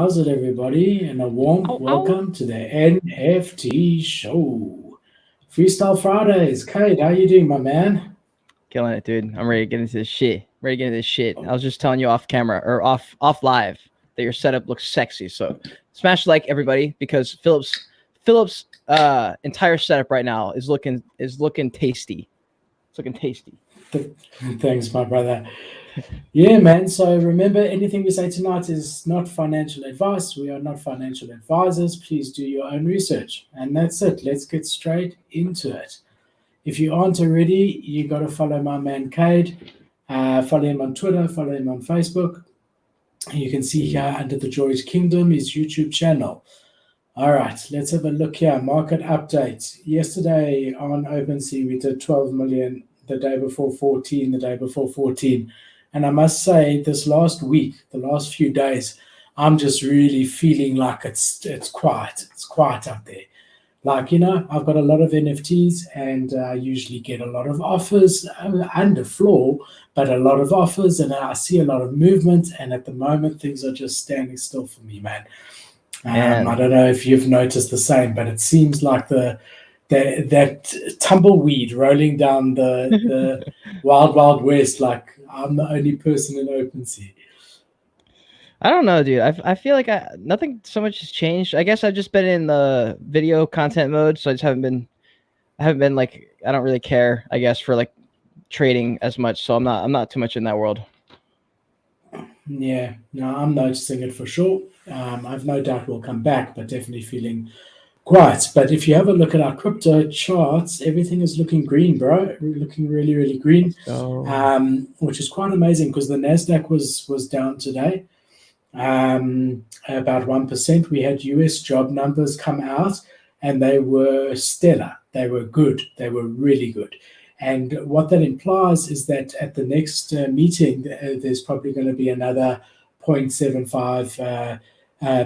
How's it, everybody? And a warm Oh, oh. welcome to the NFT show. Freestyle Fridays. Cade, how you doing, my man? Killing it, dude. I'm ready to get into this shit. Ready to get into this shit. I was just telling you off camera or off live that your setup looks sexy. So smash like everybody because Philip's entire setup right now is looking tasty. It's looking tasty. Thanks, my brother. Yeah, man. So remember, anything we say tonight is not financial advice. We are not financial advisors. Please do your own research. And that's it. Let's get straight into it. If you aren't already, you got to follow my man Cade. Follow him on Twitter, follow him on Facebook. You can see here under the Joy's Kingdom, his YouTube channel. All right, let's have a look here. Market update. Yesterday on OpenSea, we did 12 million, the day before 14, the day before 14. And I must say, this last week, the last few days, I'm just really feeling like it's quiet. It's quiet out there. Like, I've got a lot of NFTs and I usually get a lot of offers under floor, but a lot of offers and I see a lot of movement. And at the moment, things are just standing still for me, man. I don't know if you've noticed the same, but it seems like that tumbleweed rolling down the wild, wild west, like I'm the only person in OpenSea. I don't know, dude. I feel like nothing so much has changed. I guess I've just been in the video content mode, so I haven't been like I don't really care, I guess, for like trading as much. So I'm not too much in that world. Yeah, no, I'm noticing it for sure. I've no doubt we'll come back, but definitely feeling quiet. But if you have a look at our crypto charts, everything is looking green, bro. Looking really, really green, which is quite amazing because the Nasdaq was down today, about 1%. We had US job numbers come out, and they were stellar. They were good. They were really good. And what that implies is that at the next meeting, there's probably going to be another 0.75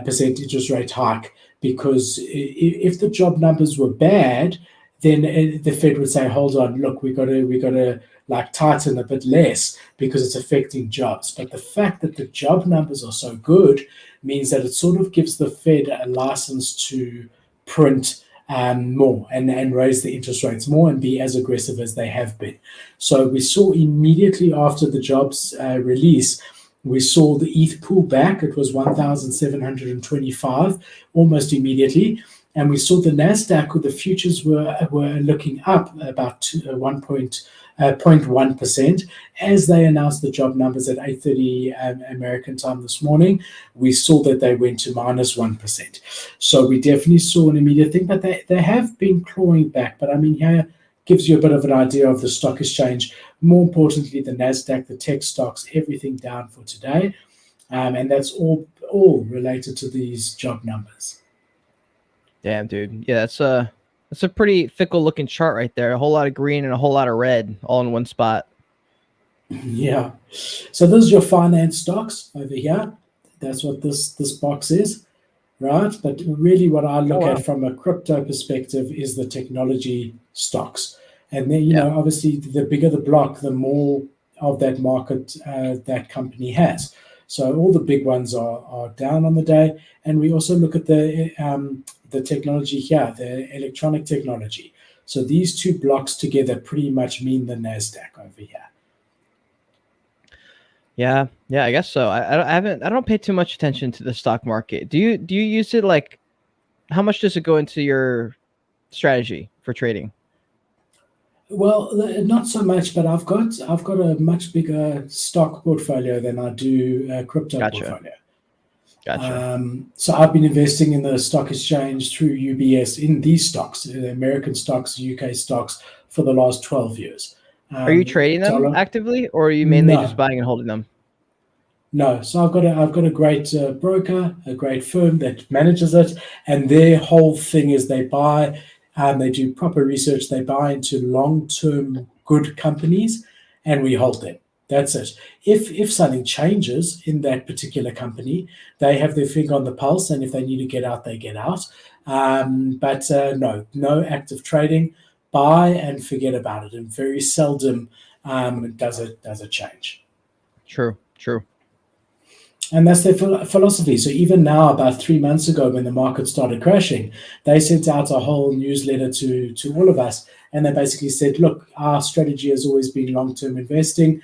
percent interest rate hike, because if the job numbers were bad, then the Fed would say, "Hold on, look, we got to like tighten a bit less because it's affecting jobs." But the fact that the job numbers are so good means that it sort of gives the Fed a license to print more and raise the interest rates more and be as aggressive as they have been. So we saw immediately after the jobs release, we saw the ETH pull back. It was 1,725 almost immediately. And we saw the NASDAQ, the futures were looking up about 0.1%. As they announced the job numbers at 8:30 American time this morning, we saw that they went to -1%. So we definitely saw an immediate thing, but they have been clawing back. But I mean, here gives you a bit of an idea of the stock exchange. More importantly, the NASDAQ, the tech stocks, everything down for today. And that's all related to these job numbers. Damn, dude. Yeah, that's a pretty fickle looking chart right there. A whole lot of green and a whole lot of red all in one spot. Yeah. So this is your finance stocks over here. That's what this box is, right? But really what I look at from a crypto perspective is the technology stocks. And then, obviously the bigger the block, the more of that market that company has. So all the big ones are down on the day. And we also look at the technology here, the electronic technology. So these two blocks together pretty much mean the NASDAQ over here. Yeah, I guess so. I don't pay too much attention to the stock market. Do you use it? Like, how much does it go into your strategy for trading? Well, not so much, but I've got a much bigger stock portfolio than I do a crypto portfolio. Gotcha. So I've been investing in the stock exchange through UBS in these stocks, American stocks, UK stocks, for the last 12 years. Are you trading them actively, or are you mainly just buying and holding them? No, so I've got a great broker, a great firm that manages it, and their whole thing is they buy. They do proper research. They buy into long-term good companies, and we hold them. That's it. If something changes in that particular company, they have their finger on the pulse, and if they need to get out, they get out. But no active trading. Buy and forget about it, and very seldom does it change. True. And that's their philosophy. So even now, about 3 months ago, when the market started crashing, they sent out a whole newsletter to all of us, and they basically said, "Look, our strategy has always been long-term investing.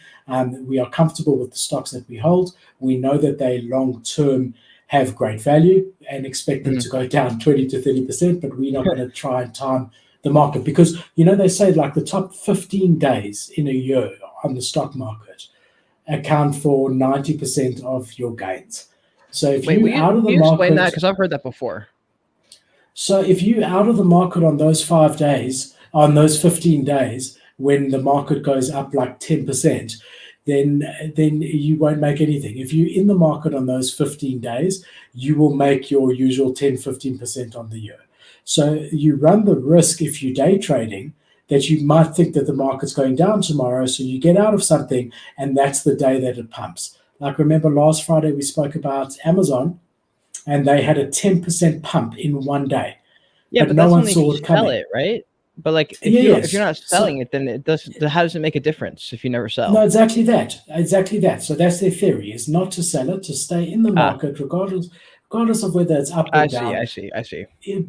We are comfortable with the stocks that we hold. We know that they long-term have great value and expect them to go down 20 to 30%, but we're not going to try and time the market because they say like the top 15 days in a year on the stock market account for 90% of your gains. So if Wait, you out of the you explain that? market, Because I've heard that before. so if you out of the market on those 5 days, on those 15 days, when the market goes up like 10%, then you won't make anything. If you're in the market on those 15 days, you will make your usual 10-15% on the year. So you run the risk if you're day trading that you might think that the market's going down tomorrow. So you get out of something and that's the day that it pumps. Like remember last Friday we spoke about Amazon and they had a 10% pump in one day. Yeah, But but no that's one only if you saw it sell coming. it, right? But like if you're not selling it, then it does. How does it make a difference if you never sell? No, exactly that. Exactly that. So that's their theory: is not to sell it, to stay in the market, regardless of whether it's up or down. I see.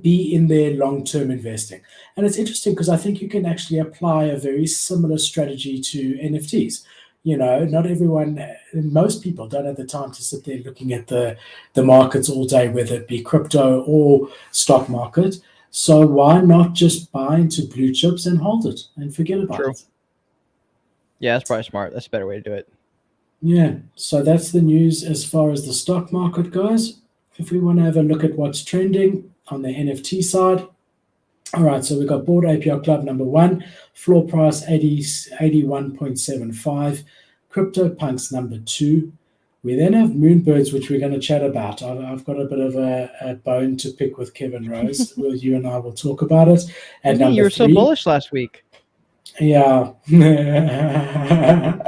Be in their long-term investing, and it's interesting because I think you can actually apply a very similar strategy to NFTs. Not everyone, most people don't have the time to sit there looking at the markets all day, whether it be crypto or stock market. So why not just buy into blue chips and hold it and forget about it? Yeah, that's probably smart. That's a better way to do it. Yeah, so that's the news as far as the stock market goes. If we want to have a look at what's trending on the NFT side, all right, so we've got Board API Club number 1, floor price 81.75, CryptoPunks number 2. We then have Moonbirds, which we're going to chat about. I've got a bit of a bone to pick with Kevin Rose. You and I will talk about it. And you were so bullish last week. Yeah. Then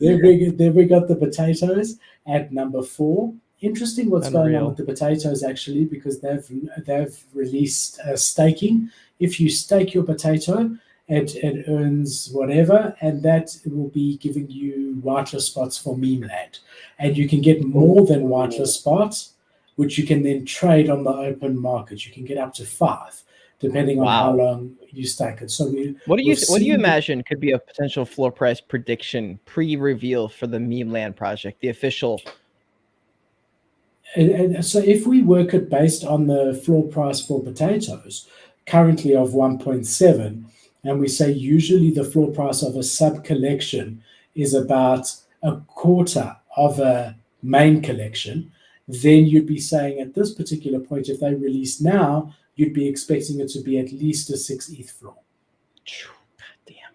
we got the potatoes at number 4. Interesting what's going on with the potatoes actually, because they've released staking. If you stake your potato, it earns whatever, and that will be giving you whitelist spots for meme land. And you can get more than whitelist spots, which you can then trade on the open market. You can get up to 5. Depending on how long you stake it. So what do you imagine could be a potential floor price prediction pre-reveal for the Meme Land project, the official? And so if we work it based on the floor price for potatoes, currently of 1.7, and we say usually the floor price of a sub collection is about a quarter of a main collection, then you'd be saying at this particular point, if they release now, you'd be expecting it to be at least a 6 ETH floor. Damn.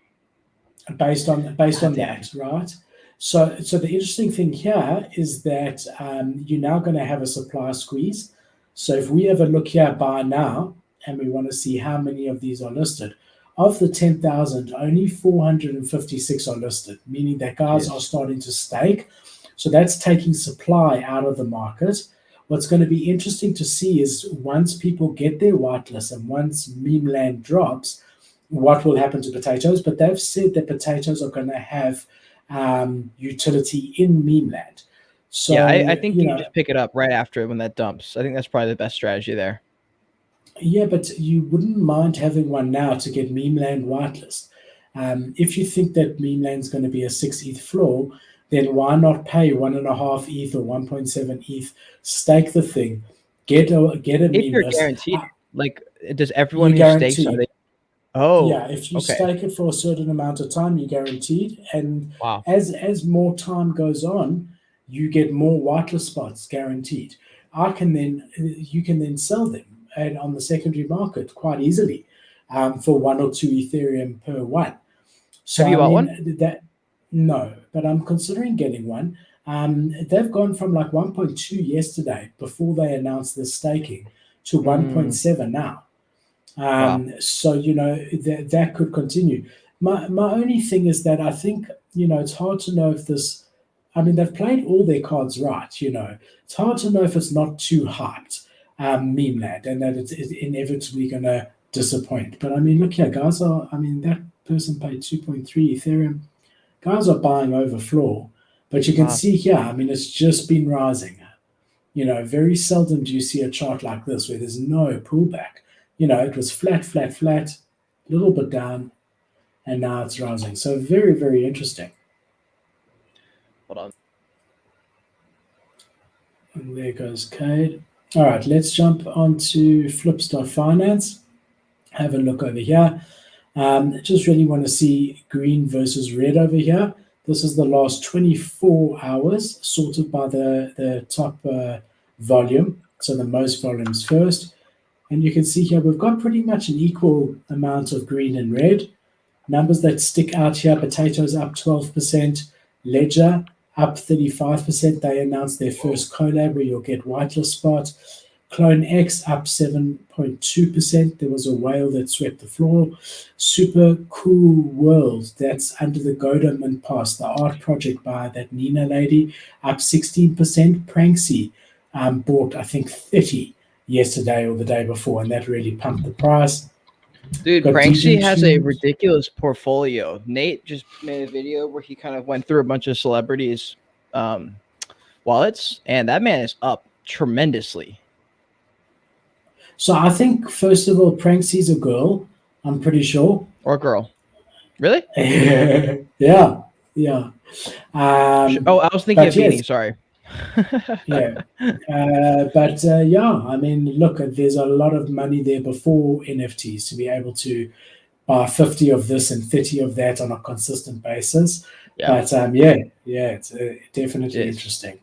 Based on that, right? So the interesting thing here is that you're now going to have a supply squeeze. So if we have a look here, buy now, and we want to see how many of these are listed, of the 10,000, only 456 are listed, meaning that guys are starting to stake. So that's taking supply out of the market. What's going to be interesting to see is once people get their whitelist and once meme land drops, what will happen to potatoes. But they've said that potatoes are going to have utility in meme land. So, yeah, I think you just pick it up right after when that dumps. I think that's probably the best strategy there. Yeah, but you wouldn't mind having one now to get meme land whitelist. If you think that meme land is going to be a 6 ETH floor, then why not pay 1.5 ETH or 1.7 ETH, stake the thing, get a meme if you're list. Guaranteed, like does everyone who stakes are they? Oh, yeah. If you stake it for a certain amount of time, you're guaranteed. And wow. as more time goes on, you get more whitelist spots guaranteed. You can then sell them and on the secondary market quite easily for 1 or 2 Ethereum per one. So have you bought one? No, but I'm considering getting one. They've gone from like 1.2 yesterday before they announced the staking to 1.7 now. So, that could continue. My only thing is that I think, it's hard to know if this, they've played all their cards right, It's hard to know if it's not too hyped, meme land, and that it's inevitably going to disappoint. But look here, guys that person paid 2.3 Ethereum. Guys are buying over floor. But you can Wow. see here, I mean, it's just been rising. Very seldom do you see a chart like this where there's no pullback. It was flat, flat, flat, a little bit down, and now it's rising. So very, very interesting. Hold on. And there goes Cade. All right, let's jump onto Flips.finance. Have a look over here. Just really want to see green versus red over here. This is the last 24 hours sorted by the top volume. So the most volumes first. And you can see here we've got pretty much an equal amount of green and red. Numbers that stick out here, potatoes up 12%, Ledger up 35%. They announced their first collab where you'll get whitelist spot. Clone X up 7.2%. There was a whale that swept the floor. Super Cool World, that's under the Godam and Pass, the art project by that Nina lady, up 16%. Pranksy bought, I think, 30 yesterday or the day before, and that really pumped the price. Dude, Got Pranksy DJ has a Tunes. ridiculous portfolio. Nate just made a video where he kind of went through a bunch of celebrities' wallets, and that man is up tremendously. So I think, first of all, Pranksy's a girl, I'm pretty sure. Or girl. Really? Yeah. Oh, I was thinking of Beanie, sorry. Yeah. Yeah, I mean, look, there's a lot of money there before NFTs to be able to buy 50 of this and 30 of that on a consistent basis. Yeah. But it's definitely interesting.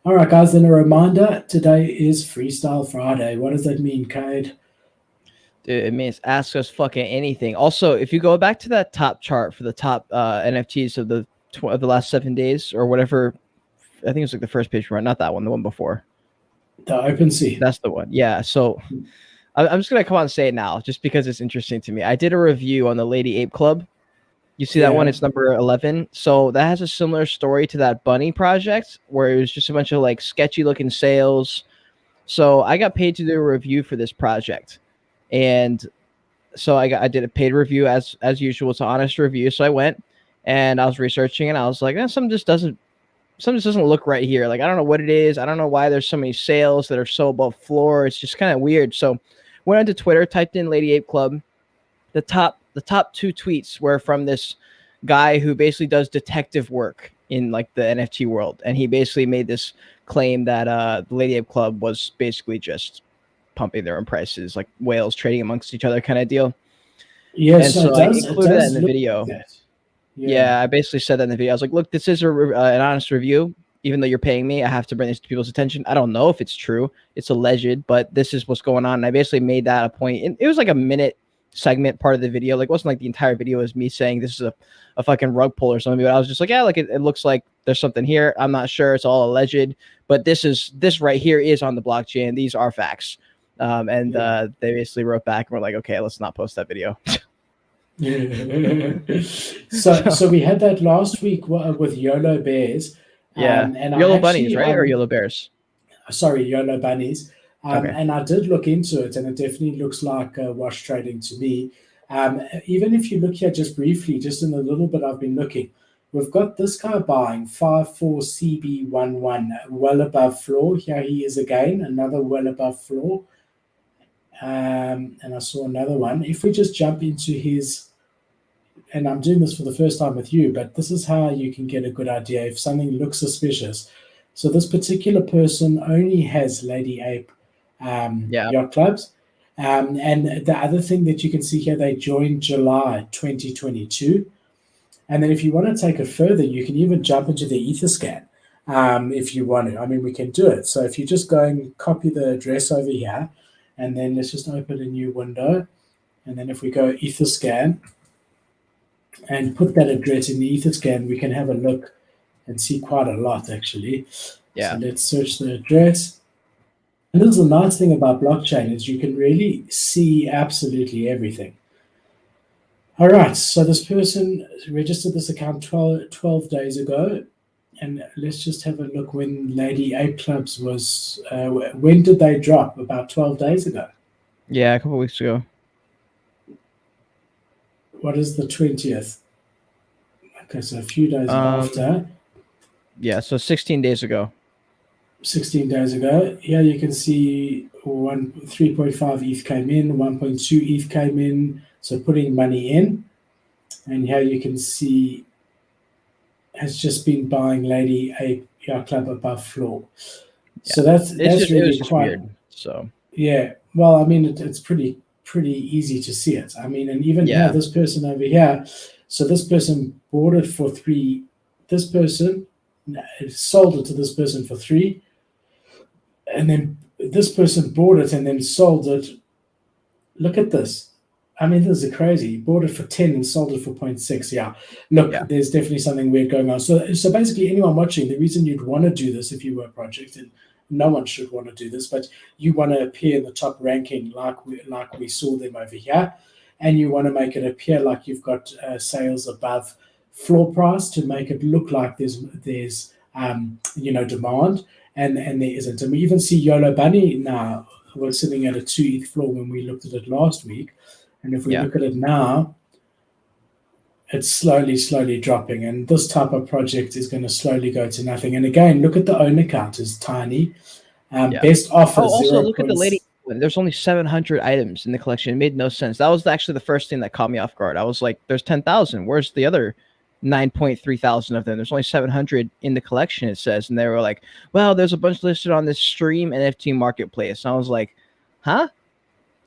All right, guys, then a reminder, today is Freestyle Friday. What does that mean, Cade? Dude, it means ask us fucking anything. Also, if you go back to that top chart for the top NFTs of the last 7 days or whatever, I think it's like the first page, right? Not that one, the one before. The OpenSea. That's the one. Yeah. So I'm just gonna come on and say it now, just because it's interesting to me. I did a review on the Lady Ape Club. You see that one? It's number 11. So that has a similar story to that Bunny project, where it was just a bunch of like sketchy looking sales. So I got paid to do a review for this project, and so I did a paid review as usual. It's an honest review. So I went and I was researching, and I was like, something just doesn't look right here. Like, I don't know what it is. I don't know why there's so many sales that are so above floor. It's just kind of weird. So went onto Twitter, typed in Lady Ape Club. The top 2 tweets were from this guy who basically does detective work in like the NFT world. And he basically made this claim that the Lady Ape Club was basically just pumping their own prices, like whales trading amongst each other kind of deal. Yes, and so I included that in the video. Like yeah, I basically said that in the video. I was like, look, this is an honest review. Even though you're paying me, I have to bring this to people's attention. I don't know if it's true. It's alleged, but this is what's going on. And I basically made that a point. And it was like a minute segment part of the video. Like, it wasn't like the entire video was me saying this is a fucking rug pull or something. But I was just like, yeah, like it looks like there's something here. I'm not sure. It's all alleged. But this right here is on the blockchain. These are facts. They basically wrote back and were like, okay, let's not post that video. So we had that last week with YOLO Bears. Yeah, and YOLO Bunnies, right? Or YOLO Bears? Sorry, YOLO Bunnies. Okay. And I did look into it, and it definitely looks like wash trading to me. Even if you look here just briefly, just in a little bit I've been looking, we've got this guy buying 54CB11 well above floor. Here he is again, another well above floor. And I saw another one. If we just jump into his, and I'm doing this for the first time with you, but this is how you can get a good idea if something looks suspicious. So this particular person only has Lady Ape yacht clubs. And the other thing that you can see here, they joined July 2022. And then if you want to take it further, you can even jump into the Etherscan if you want to. I mean, we can do it. So if you just go and copy the address over here, and then let's just open a new window. And then if we go Etherscan and put that address in the Etherscan, we can have a look and see quite a lot, actually. Yeah. So let's search the address. And this is the nice thing about blockchain is you can really see absolutely everything. All right, so this person registered this account 12 days ago. And let's just have a look when Lady Ape Clubs was, when did they drop? About 12 days ago. Yeah, a couple of weeks ago. What is the 20th? Okay, so a few days after. Yeah, so 16 days ago. 16 days ago. Here you can see 3.5 ETH came in, 1.2 ETH came in, so putting money in. And here you can see has just been buying Lady Ape Yacht Club above floor. So that's It was really just quite weird. So yeah. Well, I mean, it's pretty easy to see it. I mean, and even here, yeah, this person over here. So this person bought it for 3. This person sold it to this person for 3, and then this person bought it and then sold it. Look at this. I mean, this is crazy. He bought it for 10 and sold it for 0.6. Yeah. Look, Yeah. there's definitely something weird going on. So basically, anyone watching, the reason you'd want to do this if you were a project, and no one should want to do this, but you want to appear in the top ranking like we saw them over here, and you want to make it appear like you've got sales above floor price to make it look like there's demand, and there isn't. And we even see YOLO Bunny now. We're sitting at a 2 ETH floor when we looked at it last week. And if we look at it now, it's slowly dropping. And this type of project is going to slowly go to nothing. And again, look at the owner count is tiny. Best offer. Oh, also look at the lady. There's only 700 items in the collection. It made no sense. That was actually the first thing that caught me off guard. I was like, there's 10,000. Where's the other 9.3 thousand of them? There's only 700 in the collection, it says. And they were like, well, there's a bunch listed on this Stream NFT marketplace. And I was like, huh?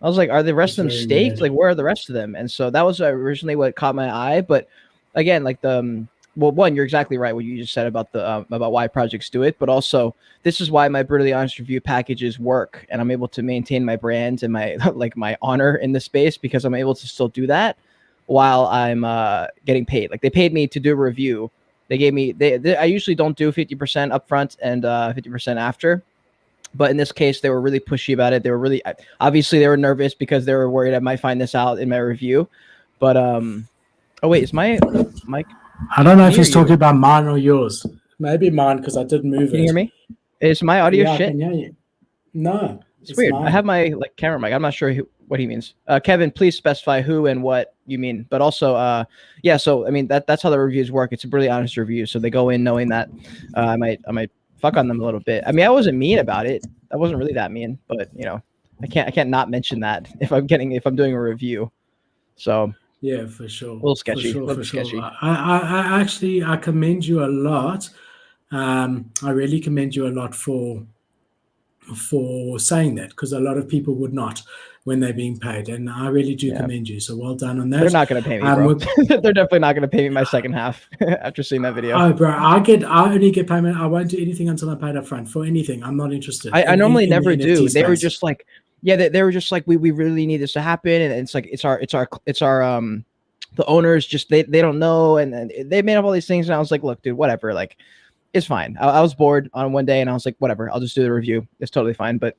I was like, are the rest of them staked? Like, where are the rest of them? And so that was originally what caught my eye. But again, like one, you're exactly right what you just said about about why projects do it. But also, this is why my brutally honest review packages work, and I'm able to maintain my brand and my my honor in the space because I'm able to still do that while I'm getting paid. Like, they paid me to do a review. They gave me I usually don't do 50% upfront and 50% after. But in this case, they were really pushy about it. They were really, obviously they were nervous because they were worried I might find this out in my review. But oh wait, is my mic? I don't know if he's talking about mine or yours. Maybe mine because I did move it. Can you hear me? Is my audio shit? I can hear you. No, it's weird. Mine. I have my camera mic. I'm not sure what he means. Kevin, please specify who and what you mean. But also, yeah. So I mean that's how the reviews work. It's a really honest review. So they go in knowing that I might fuck on them a little bit. I mean, I wasn't mean about it. I wasn't really that mean, but I can't not mention that if I'm doing a review. So yeah, for sure. A little sketchy. For sure. Sketchy. I actually commend you a lot. I really commend you a lot for saying that, because a lot of people would not when they're being paid, and I really do commend you. So well done on that. They're not going to pay me, bro. They're definitely not going to pay me my second half after seeing that video. Oh, bro, I only get payment. I won't do anything until I'm paid up front for anything. I'm not interested. I normally never do. They were just like, they were just like, we really need this to happen, and it's like it's our the owners just they don't know, and they made up all these things, and I was like, look, dude, whatever, like, it's fine. I was bored on one day, and I was like, whatever, I'll just do the review. It's totally fine. But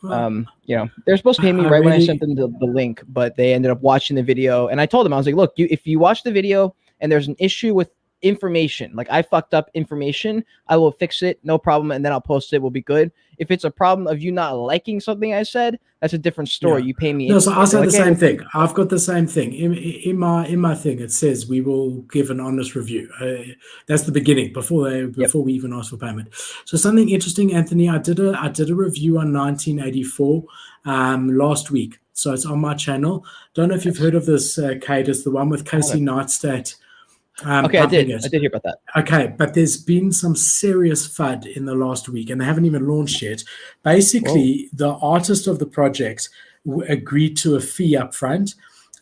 they're supposed to pay me when I sent them the link, but they ended up watching the video, and I told them, I was like, look, if you watch the video and there's an issue with information, like I fucked up information, I will fix it, no problem, and then I'll post it. We'll be good. If it's a problem of you not liking something I said, that's a different story. Yeah. You pay me. No, so I said the same thing. I've got the same thing in my thing. It says we will give an honest review. That's the beginning before we even ask for payment. So something interesting, Anthony. I did a review on 1984 last week. So it's on my channel. Don't know if you've heard of this, Cade. It's the one with Casey Neistat. Okay, I did hear about that. Okay, but there's been some serious FUD in the last week, and they haven't even launched yet. Basically, the artist of the project agreed to a fee up front,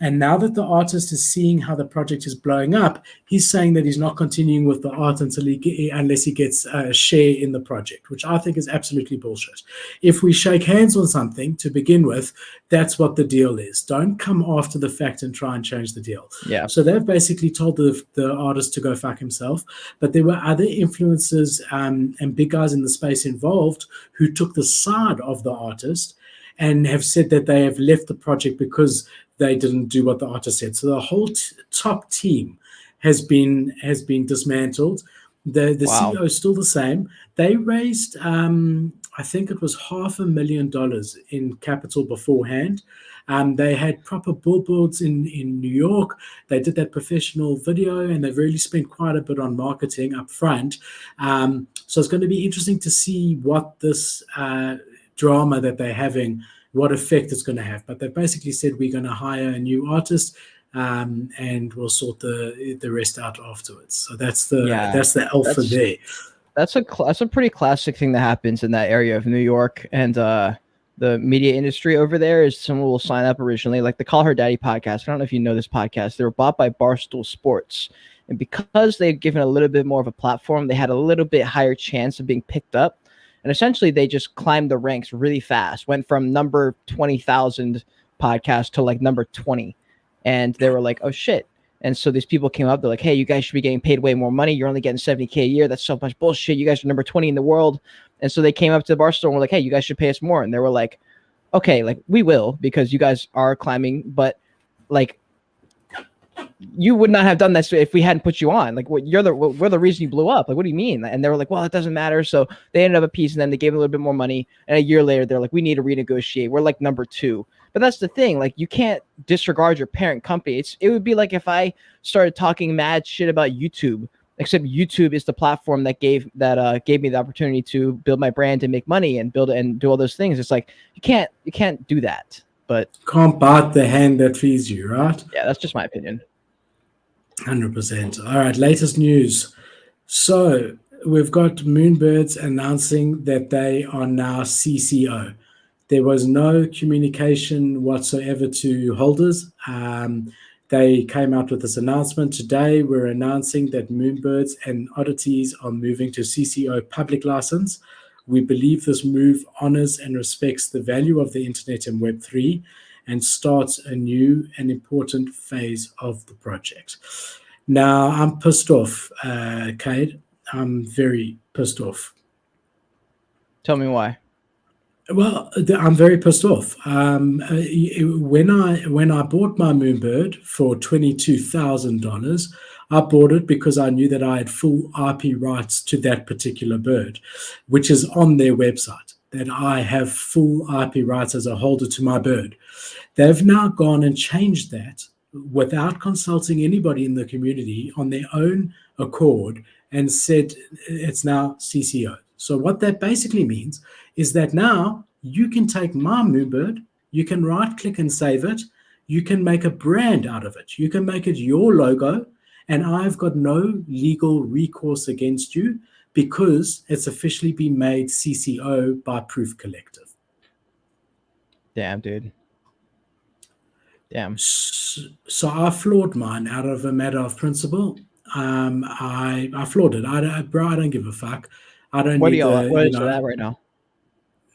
and now that the artist is seeing how the project is blowing up, he's saying that he's not continuing with the art unless he gets a share in the project, which I think is absolutely bullshit. If we shake hands on something to begin with, that's what the deal is. Don't come after the fact and try and change the deal. Yeah. So they've basically told the artist to go fuck himself, but there were other influencers and big guys in the space involved who took the side of the artist and have said that they have left the project because they didn't do what the artist said. So the whole top team has been dismantled. The CEO is still the same. They raised I think it was $500,000 in capital beforehand. They had proper billboards in New York. They did that professional video, and they've really spent quite a bit on marketing up front. So it's going to be interesting to see what this drama that they're having, what effect it's going to have. But they basically said we're going to hire a new artist, and we'll sort the rest out afterwards. So that's the alpha there. That's a pretty classic thing that happens in that area of New York and the media industry over there. Is someone will sign up originally, like the Call Her Daddy podcast. I don't know if you know this podcast. They were bought by Barstool Sports, and because they've given a little bit more of a platform, they had a little bit higher chance of being picked up. And essentially, they just climbed the ranks really fast. Went from number 20,000 podcast to like number 20. And they were like, oh, shit. And so these people came up. They're like, hey, you guys should be getting paid way more money. You're only getting $70K a year. That's so much bullshit. You guys are number 20 in the world. And so they came up to the Barstool and were like, hey, you guys should pay us more. And they were like, okay, like we will, because you guys are climbing. But like, you would not have done that if we hadn't put you on. Like, we're the reason you blew up. Like, what do you mean? And they were like, well, it doesn't matter. So they ended up a piece, and then they gave a little bit more money. And a year later, they're like, we need to renegotiate. We're like number 2. But that's the thing. Like, you can't disregard your parent company. It would be like if I started talking mad shit about YouTube, except YouTube is the platform that gave me the opportunity to build my brand and make money and build and do all those things. It's like you can't do that. But can't bite the hand that feeds you, right? Yeah, that's just my opinion. 100%. All right, latest news. So we've got Moonbirds announcing that they are now CCO. There was no communication whatsoever to holders. They came out with this announcement today. We're announcing that Moonbirds and Oddities are moving to CCO public license. We believe this move honors and respects the value of the internet and Web3 and starts a new and important phase of the project. Now, I'm pissed off, Cade. I'm very pissed off. Tell me why. Well, I'm very pissed off. When I bought my Moonbird for $22,000, I bought it because I knew that I had full IP rights to that particular bird, which is on their website, that I have full IP rights as a holder to my bird. They've now gone and changed that without consulting anybody in the community on their own accord and said it's now CCO. So what that basically means is that now you can take my Moonbird, you can right-click and save it, you can make a brand out of it, you can make it your logo, and I've got no legal recourse against you because it's officially been made CCO by Proof Collective. Damn, dude. Damn. So I floored mine out of a matter of principle. I floored it. I don't give a fuck. I don't. What is that right now?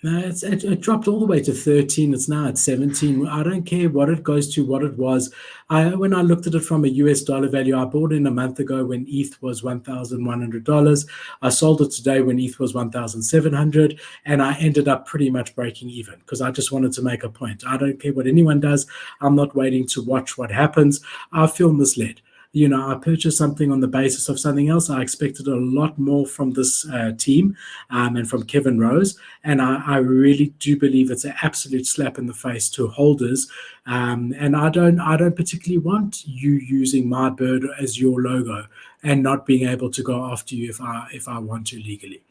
No, it dropped all the way to 13. It's now at 17. I don't care what it goes to, what it was. When I looked at it from a US dollar value, I bought in a month ago when ETH was $1,100. I sold it today when ETH was $1,700, and I ended up pretty much breaking even because I just wanted to make a point. I don't care what anyone does. I'm not waiting to watch what happens. I feel misled. I purchased something on the basis of something else. I expected a lot more from this team and from Kevin Rose. And I really do believe it's an absolute slap in the face to holders. And I don't particularly want you using my bird as your logo and not being able to go after you if I want to legally.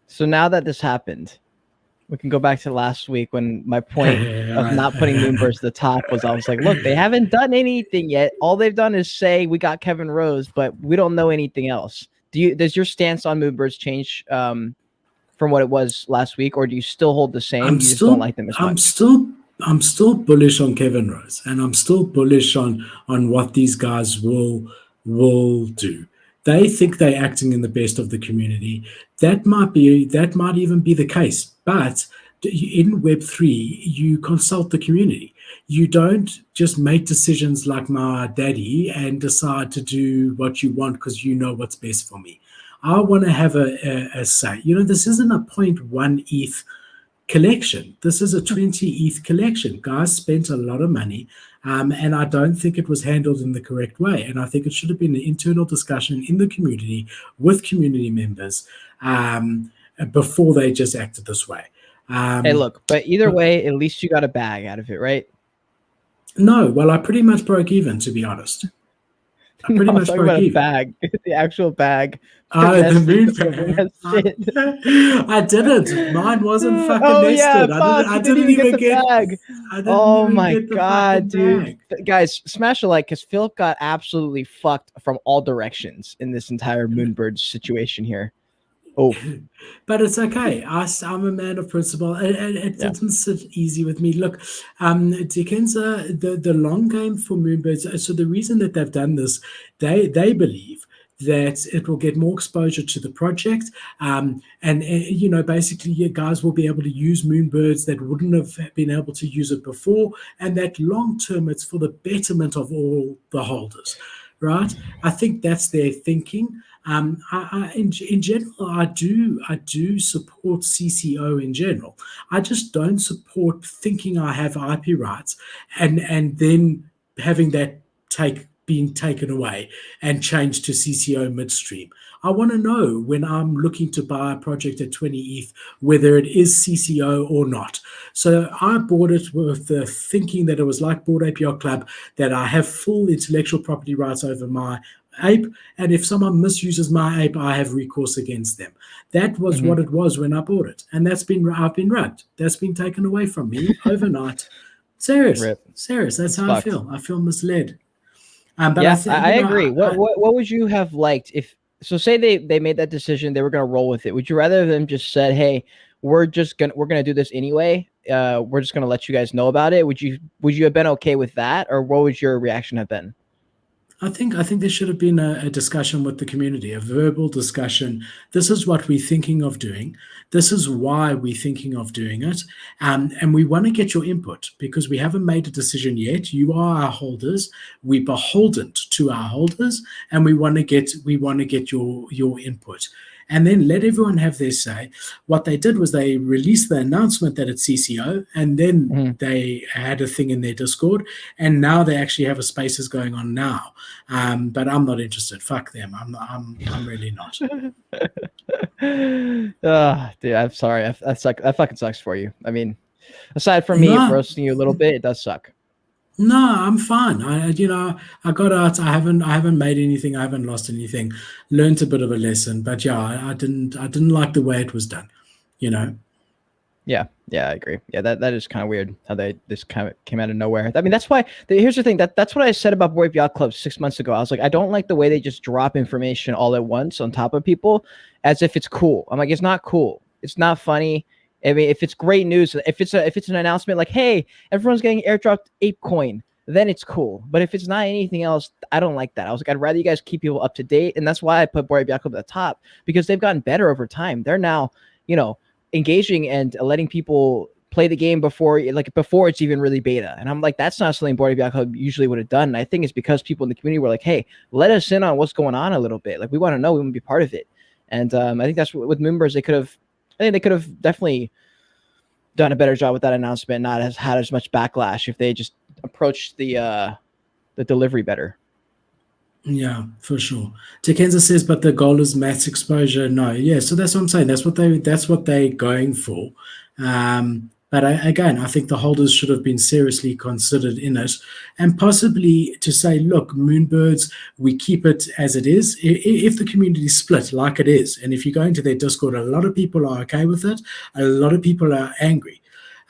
So now that this happened, we can go back to last week when my point of not putting Moonbirds at the top was I was like, look, they haven't done anything yet. All they've done is say we got Kevin Rose, but we don't know anything else. Does your stance on Moonbirds change from what it was last week, or do you still hold the same? You just don't like them as much? I'm still bullish on Kevin Rose, and I'm still bullish on what these guys will do. They think they're acting in the best of the community. That might even be the case. But in Web3, you consult the community. You don't just make decisions like my daddy and decide to do what you want because you know what's best for me. I want to have a say. This isn't a 0.1 ETH collection. This is a 20 ETH collection. Guys spent a lot of money, and I don't think it was handled in the correct way. And I think it should have been an internal discussion in the community with community members before they just acted this way. Hey, look, but either way, at least you got a bag out of it, right? No, well, I pretty much broke even, to be honest. I pretty No, I was much talking broke about a even. bag, the actual bag. Oh, the moon Shit. I didn't. Mine wasn't fucking Oh yeah, nested. fuck! You didn't even get the bag. I didn't Oh even my get the god, fucking dude! bag. Guys, smash a like because Philip got absolutely fucked from all directions in this entire Moonbirds situation here. Oh, But it's okay. I'm a man of principle. It yeah. didn't sit easy with me. Look, Dickens, the long game for Moonbirds. So the reason that they've done this, they believe that it will get more exposure to the project, and you know, basically, you guys will be able to use Moonbirds that wouldn't have been able to use it before, and that long term, it's for the betterment of all the holders, right? I think that's their thinking. In general, I do support CCO in general. I just don't support thinking I have IP rights and then having that being taken away and changed to CCO midstream. I want to know when I'm looking to buy a project at 20 ETH whether it is CCO or not. So I bought it with the thinking that it was like Bored Ape Yacht Club, that I have full intellectual property rights over my ape, and if someone misuses my ape, I have recourse against them. That was what it was when I bought it, and I've been rugged. That's been taken away from me overnight. Serious. That's how fucked. I feel misled. But yeah, I agree. What would you have liked if? So say they made that decision, they were going to roll with it. Would you rather them just said, "Hey, we're gonna do this anyway. We're just gonna let you guys know about it." Would you have been okay with that, or what would your reaction have been? I think there should have been a discussion with the community, a verbal discussion. This is what we're thinking of doing. This is why we're thinking of doing it, and we want to get your input because we haven't made a decision yet. You are our holders. We're beholden to our holders, and we want to get your input. And then let everyone have their say. What they did was they released the announcement that it's CCO, and then they had a thing in their Discord, and now they actually have a spaces going on now. But I'm not interested. Fuck them. I'm really not. Dude, I'm sorry. That fucking sucks for you. I mean, aside from me roasting you a little bit, it does suck. No, I'm fine. I got out. I haven't made anything. I haven't lost anything. Learned a bit of a lesson, but yeah, I didn't like the way it was done. You know. Yeah, I agree. Yeah, that is kind of weird how this kind of came out of nowhere. I mean, that's why. Here's the thing. That's what I said about Bored Ape Yacht Club 6 months ago. I was like, I don't like the way they just drop information all at once on top of people, as if it's cool. I'm like, it's not cool. It's not funny. I mean, if it's great news, if it's an announcement like, hey, everyone's getting airdropped ApeCoin, then it's cool. But if it's not anything else, I don't like that. I was like, I'd rather you guys keep people up to date, and that's why I put Bored Ape Yacht Club at the top, because they've gotten better over time. They're now, engaging and letting people play the game before it's even really beta. And I'm like, that's not something Bored Ape Yacht Club usually would have done. And I think it's because people in the community were like, hey, let us in on what's going on a little bit. Like, we want to know, we want to be part of it. And I think that's what with Moonbirds they could have definitely done a better job with that announcement, not had as much backlash if they just approached the delivery better. Yeah, for sure. Dickenza says, but the goal is mass exposure. No, yeah. So that's what I'm saying. That's what they're going for. But again, I think the holders should have been seriously considered in it, and possibly to say, look, Moonbirds, we keep it as it is. If the community split like it is, and if you go into their Discord, a lot of people are okay with it, a lot of people are angry.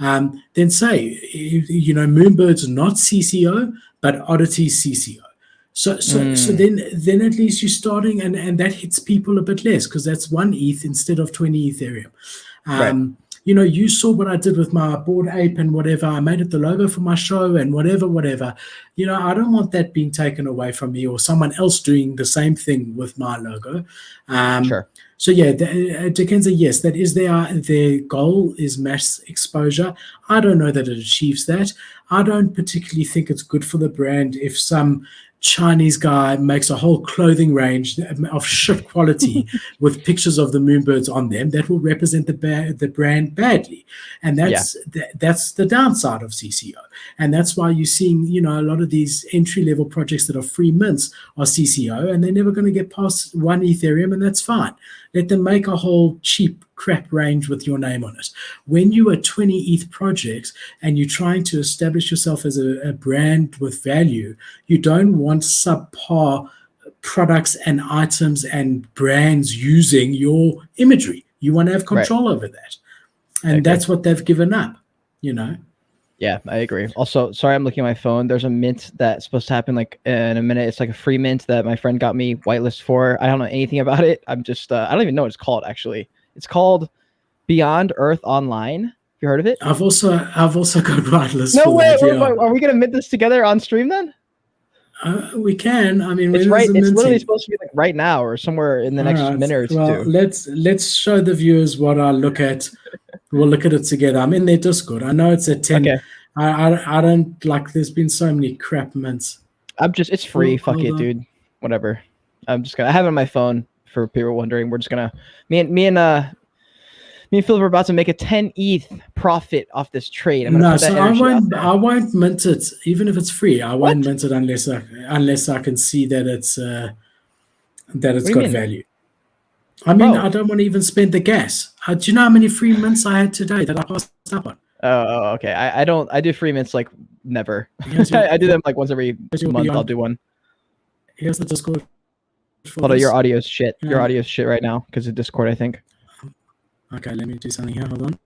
Then say, Moonbirds not CCO, but Oddity CCO. So then at least you're starting, and that hits people a bit less because that's 1 ETH instead of 20 Ethereum. Right. You saw what I did with my Bored Ape and whatever. I made it the logo for my show and whatever. I don't want that being taken away from me or someone else doing the same thing with my logo. Sure. So yeah, Dickenza, yes, that is their goal is mass exposure. I don't know that it achieves that. I don't particularly think it's good for the brand if some Chinese guy makes a whole clothing range of shit quality with pictures of the Moonbirds on them that will represent the brand badly. And that's the downside of CCO. And that's why you're seeing, a lot of these entry-level projects that are free mints are CCO, and they're never going to get past 1 Ethereum, and that's fine. Let them make a whole cheap crap range with your name on it. When you are 20 ETH projects and you're trying to establish yourself as a brand with value, you don't want subpar products and items and brands using your imagery. You want to have control over that. And that's what they've given up, you know? Yeah, I agree. Also, sorry, I'm looking at my phone. There's a mint that's supposed to happen like in a minute. It's like a free mint that my friend got me whitelist for. I don't know anything about it. I'm just, I don't even know what it's called, actually. It's called Beyond Earth Online. Have you heard of it? I've also got whitelist. No way. Are we going to mint this together on stream then? We can. I mean, it's right. It's literally supposed to be like right now or somewhere in the next minute or two. Let's show the viewers what I look at. We'll look at it together. I'm in their Discord. I know it's at 10. Okay. I don't like. There's been so many crap mints. It's free. Fuck it, dude. Whatever. I have it on my phone for people wondering. We're just gonna me and Phil are about to make a 10 ETH profit off this trade. I won't mint it, even if it's free. I won't mint it unless I can see that it's got value. I mean, I don't want to even spend the gas. Do you know how many free mints I had today that I passed up on? Oh, okay. I don't. I do free mints like never. I do them like once every month. I'll do one. Here's the Discord. Hold on, your audio's shit. Your audio's shit right now because of Discord, I think. Okay, let me do something here. Hold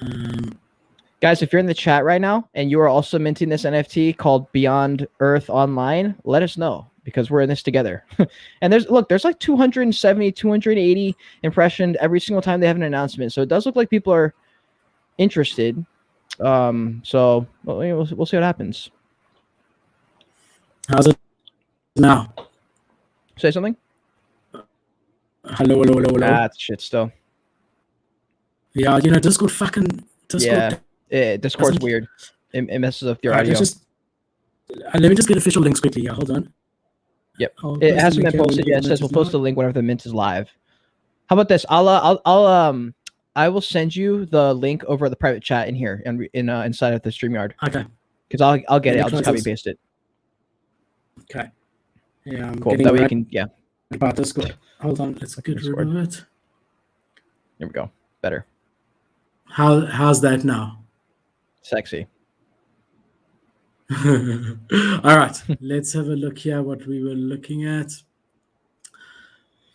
on. Guys, if you're in the chat right now and you are also minting this NFT called Beyond Earth Online, let us know because we're in this together. And there's like 270, 280 impressions every single time they have an announcement. So it does look like people are interested. So we'll see what happens. How's it now? Say something. Hello. That's shit still. Yeah, you know, Discord. Yeah, Discord's weird. It messes up your audio. Let me just get official links quickly. Yeah, hold on. Yep, it hasn't been posted yet. It says we'll post the link whenever the mint is live. How about this? I will send you the link over the private chat in here and inside of the StreamYard. Okay. Because I'll get it. I'll just copy paste it. Okay. Yeah. Cool. That way you can about Discord. Hold on. Let's get rid of it. There we go. Better. How's that now? Sexy. All right. Let's have a look here what we were looking at.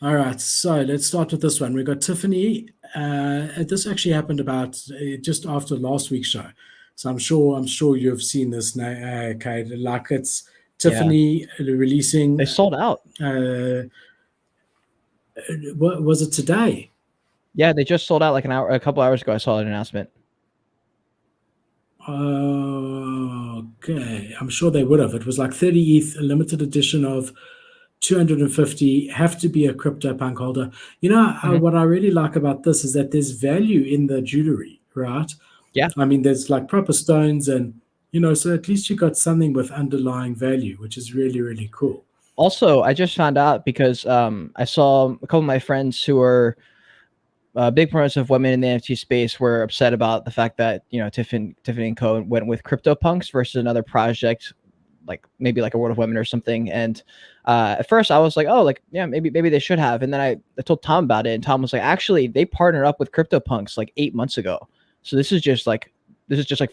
All right. So let's start with this one. We got Tiffany. This actually happened about just after last week's show. So I'm sure you've seen this now, Cade. Like it's Tiffany releasing. They sold out. What was it today? Yeah, they just sold out like a couple hours ago. I saw an announcement. Okay, I'm sure they would have. It was like 30 ETH, a limited edition of 250. Have to be a CryptoPunk holder. You know, what I really like about this is that there's value in the jewelry, right? Yeah. I mean, there's like proper stones and, you know, so at least you got something with underlying value, which is really, really cool. Also, I just found out because I saw a couple of my friends who are big proponents of women in the NFT space were upset about the fact that, you know, Tiffany and Co. went with CryptoPunks versus another project, like maybe like a World of Women or something. And at first I was like, oh, like, yeah, maybe they should have. And then I told Tom about it, and Tom was like, actually, they partnered up with CryptoPunks like 8 months ago. So this is just like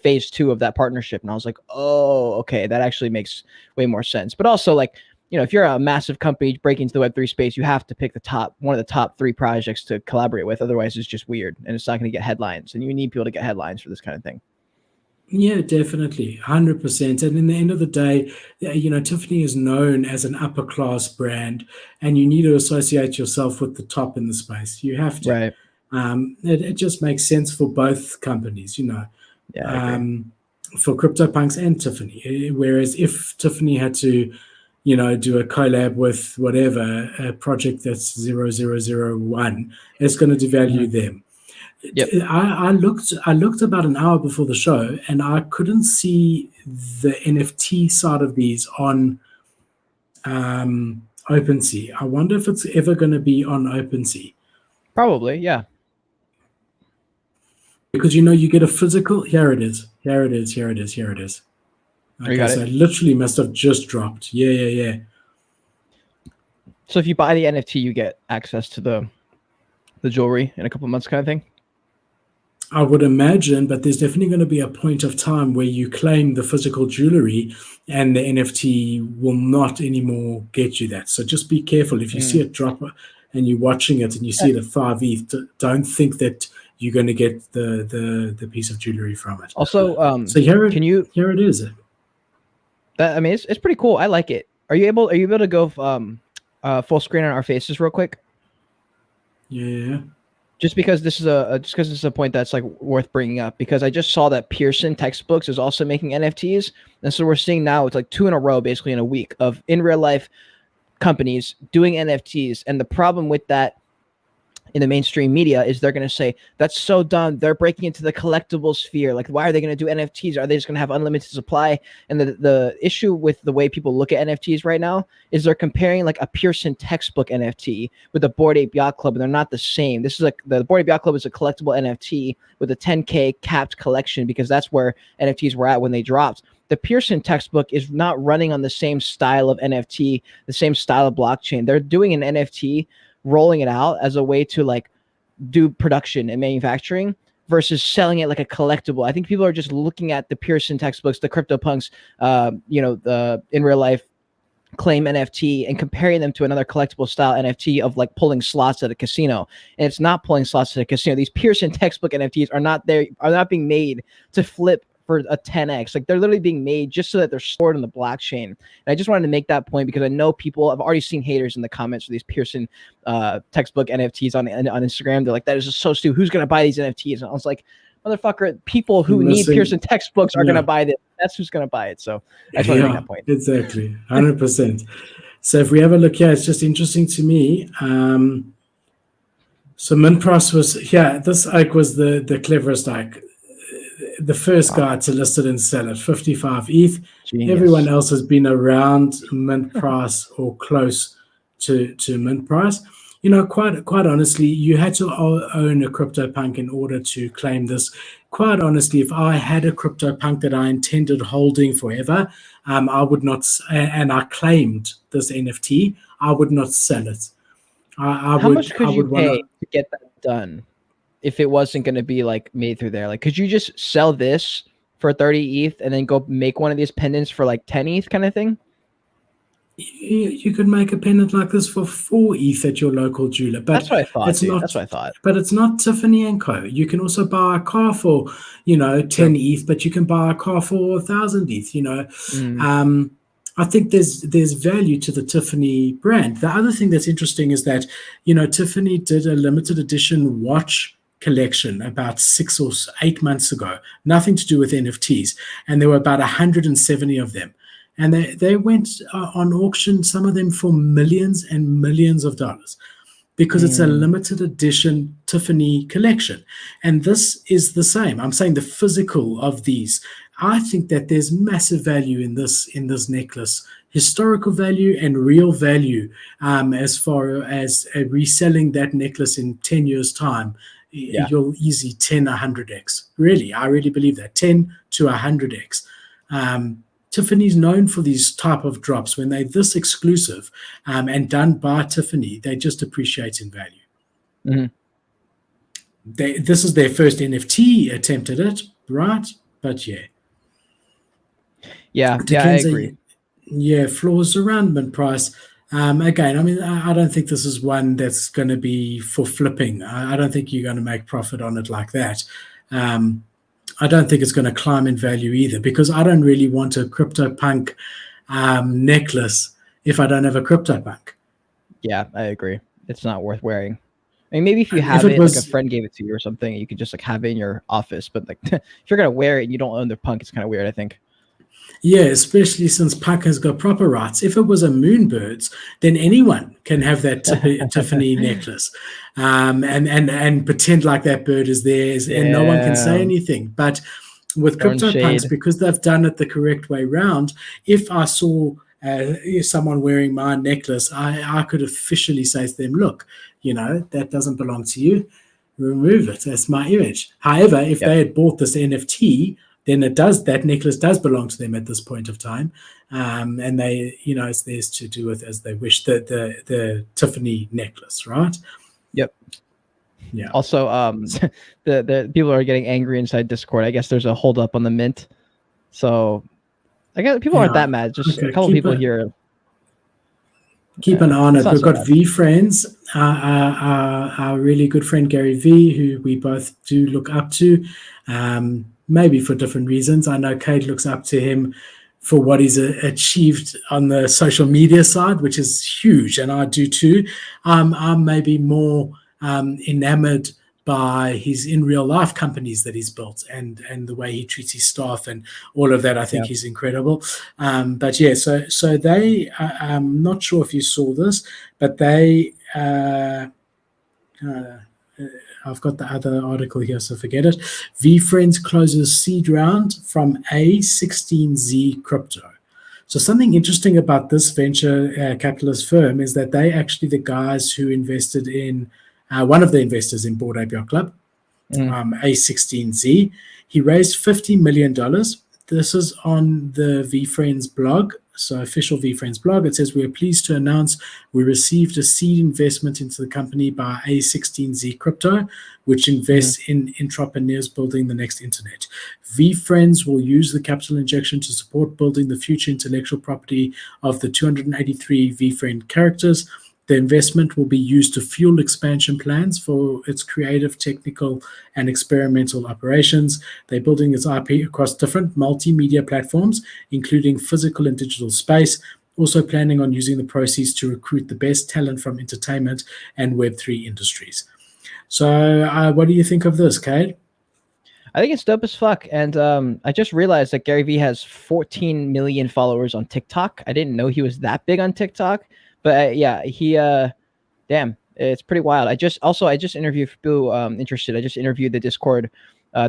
phase 2 of that partnership. And I was like, oh, okay, that actually makes way more sense. But also, like, you know, if you're a massive company breaking into the Web3 space, you have to pick one of the top 3 projects to collaborate with. Otherwise, it's just weird and it's not going to get headlines. And you need people to get headlines for this kind of thing. Yeah, definitely. 100%. And in the end of the day, you know, Tiffany is known as an upper class brand, and you need to associate yourself with the top in the space. You have to. Right. It just makes sense for both companies, you know. Yeah. For CryptoPunks and Tiffany. Whereas if Tiffany had to, you know, do a collab with whatever, a project that's 0001, it's going to devalue them. Yep. I looked about an hour before the show, and I couldn't see the NFT side of these on OpenSea. I wonder if it's ever going to be on OpenSea. Probably, yeah. Because, you know, you get a physical. Here it is. You got so it? it literally must have just dropped. Yeah. So if you buy the NFT, you get access to the jewelry in a couple of months, kind of thing. I would imagine, but there's definitely going to be a point of time where you claim the physical jewelry and the NFT will not anymore get you that. So just be careful. If you see it drop and you're watching it and you see it at 5 ETH, don't think that you're going to get the piece of jewelry from it. Also, so here it is. I mean, it's pretty cool. I like it. Are you able to go full screen on our faces real quick? Yeah. Just because this is a point that's like worth bringing up, because I just saw that Pearson Textbooks is also making NFTs, and so we're seeing now it's like 2 in a row, basically in a week, of in real life companies doing NFTs. And the problem with that in the mainstream media is they're going to say that's so dumb, they're breaking into the collectible sphere, like why are they going to do NFTs, are they just going to have unlimited supply? And the issue with the way people look at NFTs right now is they're comparing like a Pearson textbook NFT with the Bored Ape Yacht Club, and they're not the same. This is like the Bored Ape Yacht Club is a collectible NFT with a 10K capped collection, because that's where NFTs were at when they dropped. The Pearson textbook is not running on the same style of NFT, the same style of blockchain. They're doing an NFT, rolling it out as a way to like do production and manufacturing versus selling it like a collectible. I think people are just looking at the Pearson textbooks, the CryptoPunks, the in real life claim NFT, and comparing them to another collectible style NFT of like pulling slots at a casino. And it's not pulling slots at a casino. These Pearson textbook NFTs are not being made to flip for a 10x. Like they're literally being made just so that they're stored on the blockchain. And I just wanted to make that point because I know I've already seen haters in the comments for these Pearson textbook NFTs on Instagram. They're like, that is just so stupid. Who's going to buy these NFTs? And I was like, motherfucker, people who need Pearson textbooks are going to buy this. That's who's going to buy it. So I just want to make that point. Exactly. 100%. So if we have a look here, it's just interesting to me. So mint price was, this Ike was the cleverest Ike. The first guy to list it and sell it, 55 ETH. Genius. Everyone else has been around mint price or close to mint price. Quite honestly, you had to own a CryptoPunk in order to claim this. Quite honestly, if I had a CryptoPunk that I intended holding forever, I would not, and I claimed this NFT, I would not sell it. How much could you pay to get that done if it wasn't going to be like made through there? Like, could you just sell this for 30 ETH and then go make one of these pendants for like 10 ETH kind of thing? You could make a pendant like this for 4 ETH at your local jeweler. But that's what I thought. That's what I thought. But it's not Tiffany & Co. You can also buy a car for, 10 ETH, but you can buy a car for 1,000 ETH, I think there's value to the Tiffany brand. The other thing that's interesting is that, Tiffany did a limited edition watch collection about 6 or 8 months ago, nothing to do with NFTs. And there were about 170 of them. And they went on auction, some of them for millions and millions of dollars, because it's a limited edition Tiffany collection. And this is the same. I'm saying the physical of these. I think that there's massive value in this necklace, historical value and real value, as far as reselling that necklace in 10 years' time. Yeah. You'll easy 10, 100x. Really, I really believe that, 10 to 100x. Tiffany's known for these type of drops. When they're this exclusive and done by Tiffany, they just appreciate in value. Mm-hmm. This is their first NFT attempt at it, right? But yeah, I agree. Flaws around mint price. Again, I mean, I don't think this is one that's going to be for flipping. I don't think you're going to make profit on it like that. I don't think it's going to climb in value either, because I don't really want a CryptoPunk necklace if I don't have a CryptoPunk. Yeah, I agree. It's not worth wearing. I mean, maybe if you have it, like a friend gave it to you or something, you could just like have it in your office. But like, if you're going to wear it and you don't own the punk, it's kind of weird, I think. Yeah, especially since punk has got proper rights. If it was a Moonbirds, then anyone can have that Tiffany necklace and pretend like that bird is theirs, and no one can say anything. But with CryptoPunks, because they've done it the correct way round, if I saw someone wearing my necklace, I could officially say to them, look, that doesn't belong to you. Remove it. That's my image. However, if they had bought this NFT, then that necklace does belong to them at this point of time, and they, it's theirs to do with as they wish. The Tiffany necklace, right? Yep. Yeah. Also, the people are getting angry inside Discord. I guess there's a hold up on the mint, so I guess people aren't that mad. Just a couple people here. Keep an eye on it. We've got Veefriends, our really good friend Gary V, who we both do look up to, maybe for different reasons. I know Cade looks up to him for what he's achieved on the social media side, which is huge, and I do too. I'm maybe more enamored by his in real life companies that he's built and the way he treats his staff and all of that. I think he's incredible. But yeah, so they, I'm not sure if you saw this, but they, I've got the other article here, so forget it. Veefriends closes seed round from A16Z crypto. So something interesting about this venture capitalist firm is that they actually the guys who invested in one of the investors in Bored Ape Yacht Club, A16Z. He raised $50 million. This is on the Veefriends blog, so official Veefriends blog. It says, we are pleased to announce we received a seed investment into the company by A16Z Crypto, which invests in entrepreneurs building the next internet. Veefriends will use the capital injection to support building the future intellectual property of the 283 Veefriend characters. The investment will be used to fuel expansion plans for its creative, technical, and experimental operations. They're building its IP across different multimedia platforms, including physical and digital space, also planning on using the proceeds to recruit the best talent from entertainment and Web3 industries. So what do you think of this, Cade? I think it's dope as fuck. And I just realized that Gary Vee has 14 million followers on TikTok. I didn't know he was that big on TikTok. But yeah, he, damn, it's pretty wild. I just interviewed for people interested. I just interviewed the Discord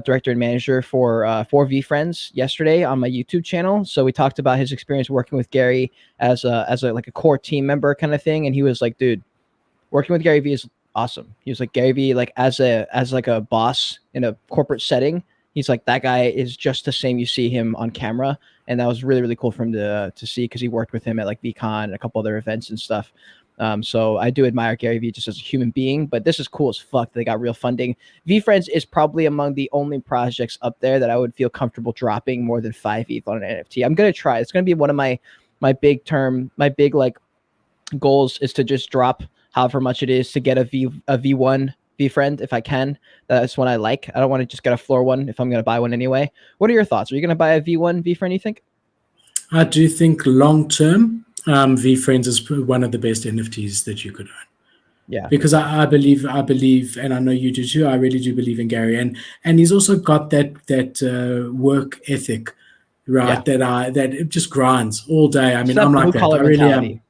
director and manager for Veefriends yesterday on my YouTube channel. So we talked about his experience working with Gary as a core team member kind of thing. And he was like, dude, working with Gary Vee is awesome. He was like, Gary Vee, like as a boss in a corporate setting, he's like, that guy is just the same you see him on camera. And that was really, really cool for him to see, because he worked with him at like VCon and a couple other events and stuff. So I do admire Gary Vee just as a human being, but this is cool as fuck. They got real funding. Veefriends is probably among the only projects up there that I would feel comfortable dropping more than 5 ETH on an NFT. I'm going to try. It's going to be one of my big like goals is to just drop however much it is to get a V1 Veefriend if I can. That's one I like. I don't want to just get a floor one if I'm going to buy one anyway. What are your thoughts? Are you going to buy a V1 Veefriend, you think? I do think long term, Veefriends is one of the best NFTs that you could own. Yeah, because I believe, and I know you do too. I really do believe in Gary, and he's also got that work ethic, right? Yeah. That it just grinds all day. I mean, I'm like that. I really am.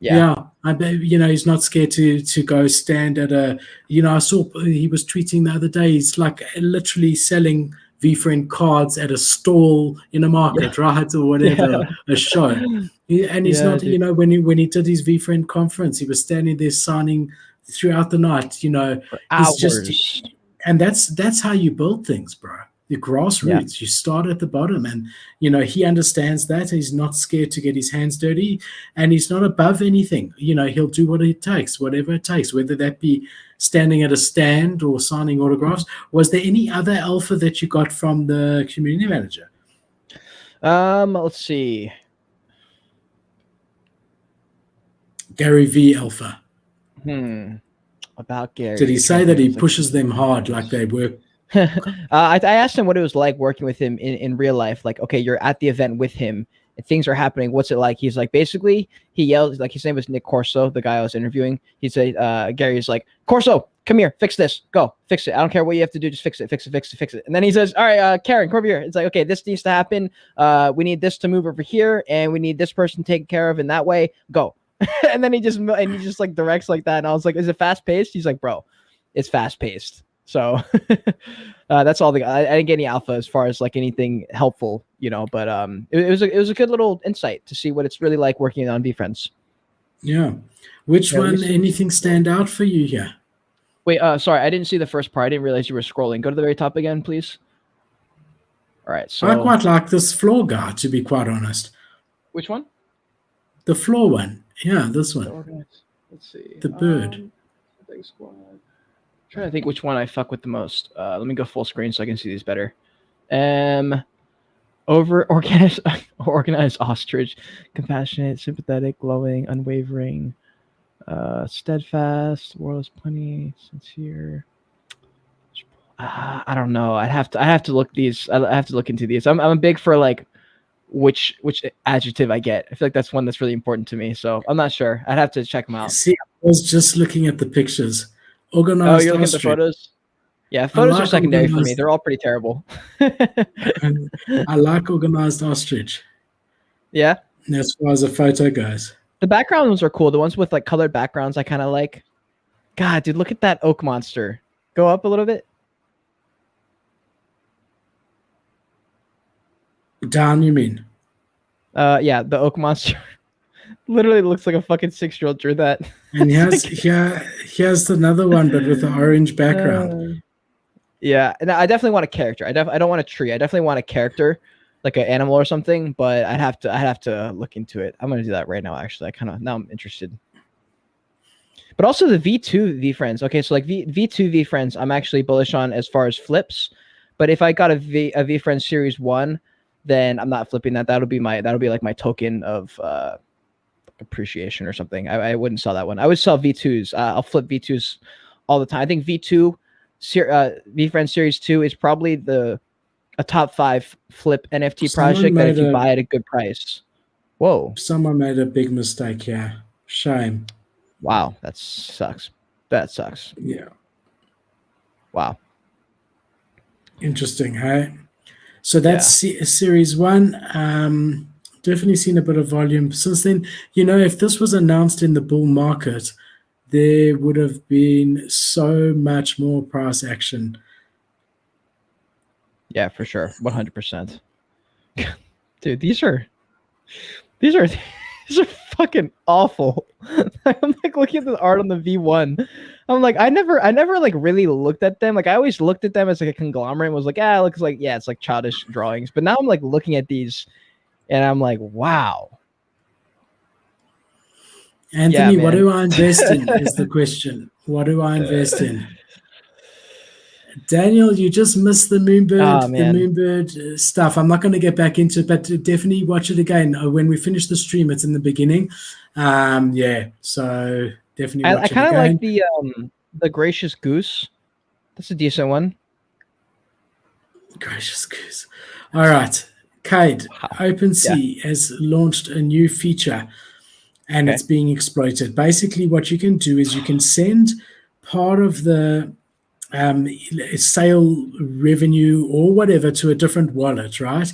Yeah. He's not scared to go stand at a. I saw he was tweeting the other day. He's like literally selling Veefriend cards at a stall in a market, right, or whatever, a show. And he's not, dude. When he did his Veefriend conference, he was standing there signing throughout the night. For hours. And that's how you build things, bro. The grassroots. You start at the bottom, and he understands that. He's not scared to get his hands dirty, and he's not above anything. He'll do what it takes, whatever it takes, whether that be standing at a stand or signing autographs. Was there any other alpha that you got from the community manager? Let's see. Gary V alpha. About Gary. Did he say that he pushes them hard, like they work? I asked him what it was like working with him in real life. Like, okay, you're at the event with him and things are happening. What's it like? He's like, basically, he yells, like his name was Nick Corso, the guy I was interviewing. He said, Gary's like, Corso, come here, fix this, go, fix it. I don't care what you have to do, just fix it. And then he says, all right, Karen, come over here. It's like, okay, this needs to happen. We need this to move over here, and we need this person taken care of in that way. Go. And then he just like directs like that. And I was like, is it fast paced? He's like, bro, it's fast paced. So that's all I didn't get any alpha as far as like anything helpful, but it was a good little insight to see what it's really like working on Veefriends. Yeah. Which one, anything stand out for you here? Wait, sorry, I didn't see the first part. I didn't realize you were scrolling. Go to the very top again, please. All right, I so quite like this floor guy, to be quite honest. which one? The floor one. Yeah, this one. Organize. Let's see. The bird. Something squad. Trying to think which one I fuck with the most. Let me go full screen so I can see these better. Organized ostrich, compassionate, sympathetic, glowing, unwavering, steadfast, world is plenty, sincere. I don't know. I have to look these. I have to look into these. I'm big for like which adjective I get. I feel like that's one that's really important to me. So I'm not sure. I'd have to check them out. See, I was just looking at the pictures. Oh, Organized you're looking at the ostrich. photos? Yeah, photos are like secondary for me. organized- They're all pretty terrible. I like organized ostrich Yeah. as far as a photo goes. The background ones are cool. The ones with like colored backgrounds I kind of like. God, dude, look at that oak monster. Go up a little bit. Down, you mean? Yeah, the oak monster. Literally looks like a fucking 6-year-old drew that. And here's another one, but with an orange background. Yeah, and I definitely want a character. I don't want a tree. I definitely want a character, like an animal or something. But I'd have to look into it. I'm gonna do that right now. Actually, now I'm interested. But also the V2 Veefriends. Okay, so like V2 Veefriends, I'm actually bullish on as far as flips. But if I got a Veefriends Series 1, then I'm not flipping that. That'll be like my token of appreciation or something. I wouldn't sell that one. I would sell V2s. I'll flip V2s all the time. I think V2 Veefriends Series 2 is probably a top 5 flip NFT project that if you buy at a good price. Whoa. Someone made a big mistake here. Shame. Wow, that sucks. That sucks. Yeah. Wow. Interesting, hey? So that's Series 1. Definitely seen a bit of volume since then. If this was announced in the bull market, there would have been so much more price action. Yeah, for sure. 100%. Dude, these are fucking awful. I'm like looking at the art on the V1. I'm like, I never like really looked at them. Like I always looked at them as like a conglomerate and was like, it looks like, it's like childish drawings. But now I'm like looking at these and I'm like, wow. Anthony, what do I invest in is the question. What do I invest in? Daniel, you just missed the Moonbird stuff. I'm not going to get back into it, but definitely watch it again. When we finish the stream, it's in the beginning. So definitely watch it again. I kind of like the Gracious Goose. That's a decent one. Gracious Goose. All right. Cade, OpenSea has launched a new feature and it's being exploited. Basically, what you can do is you can send part of the sale revenue or whatever to a different wallet, right?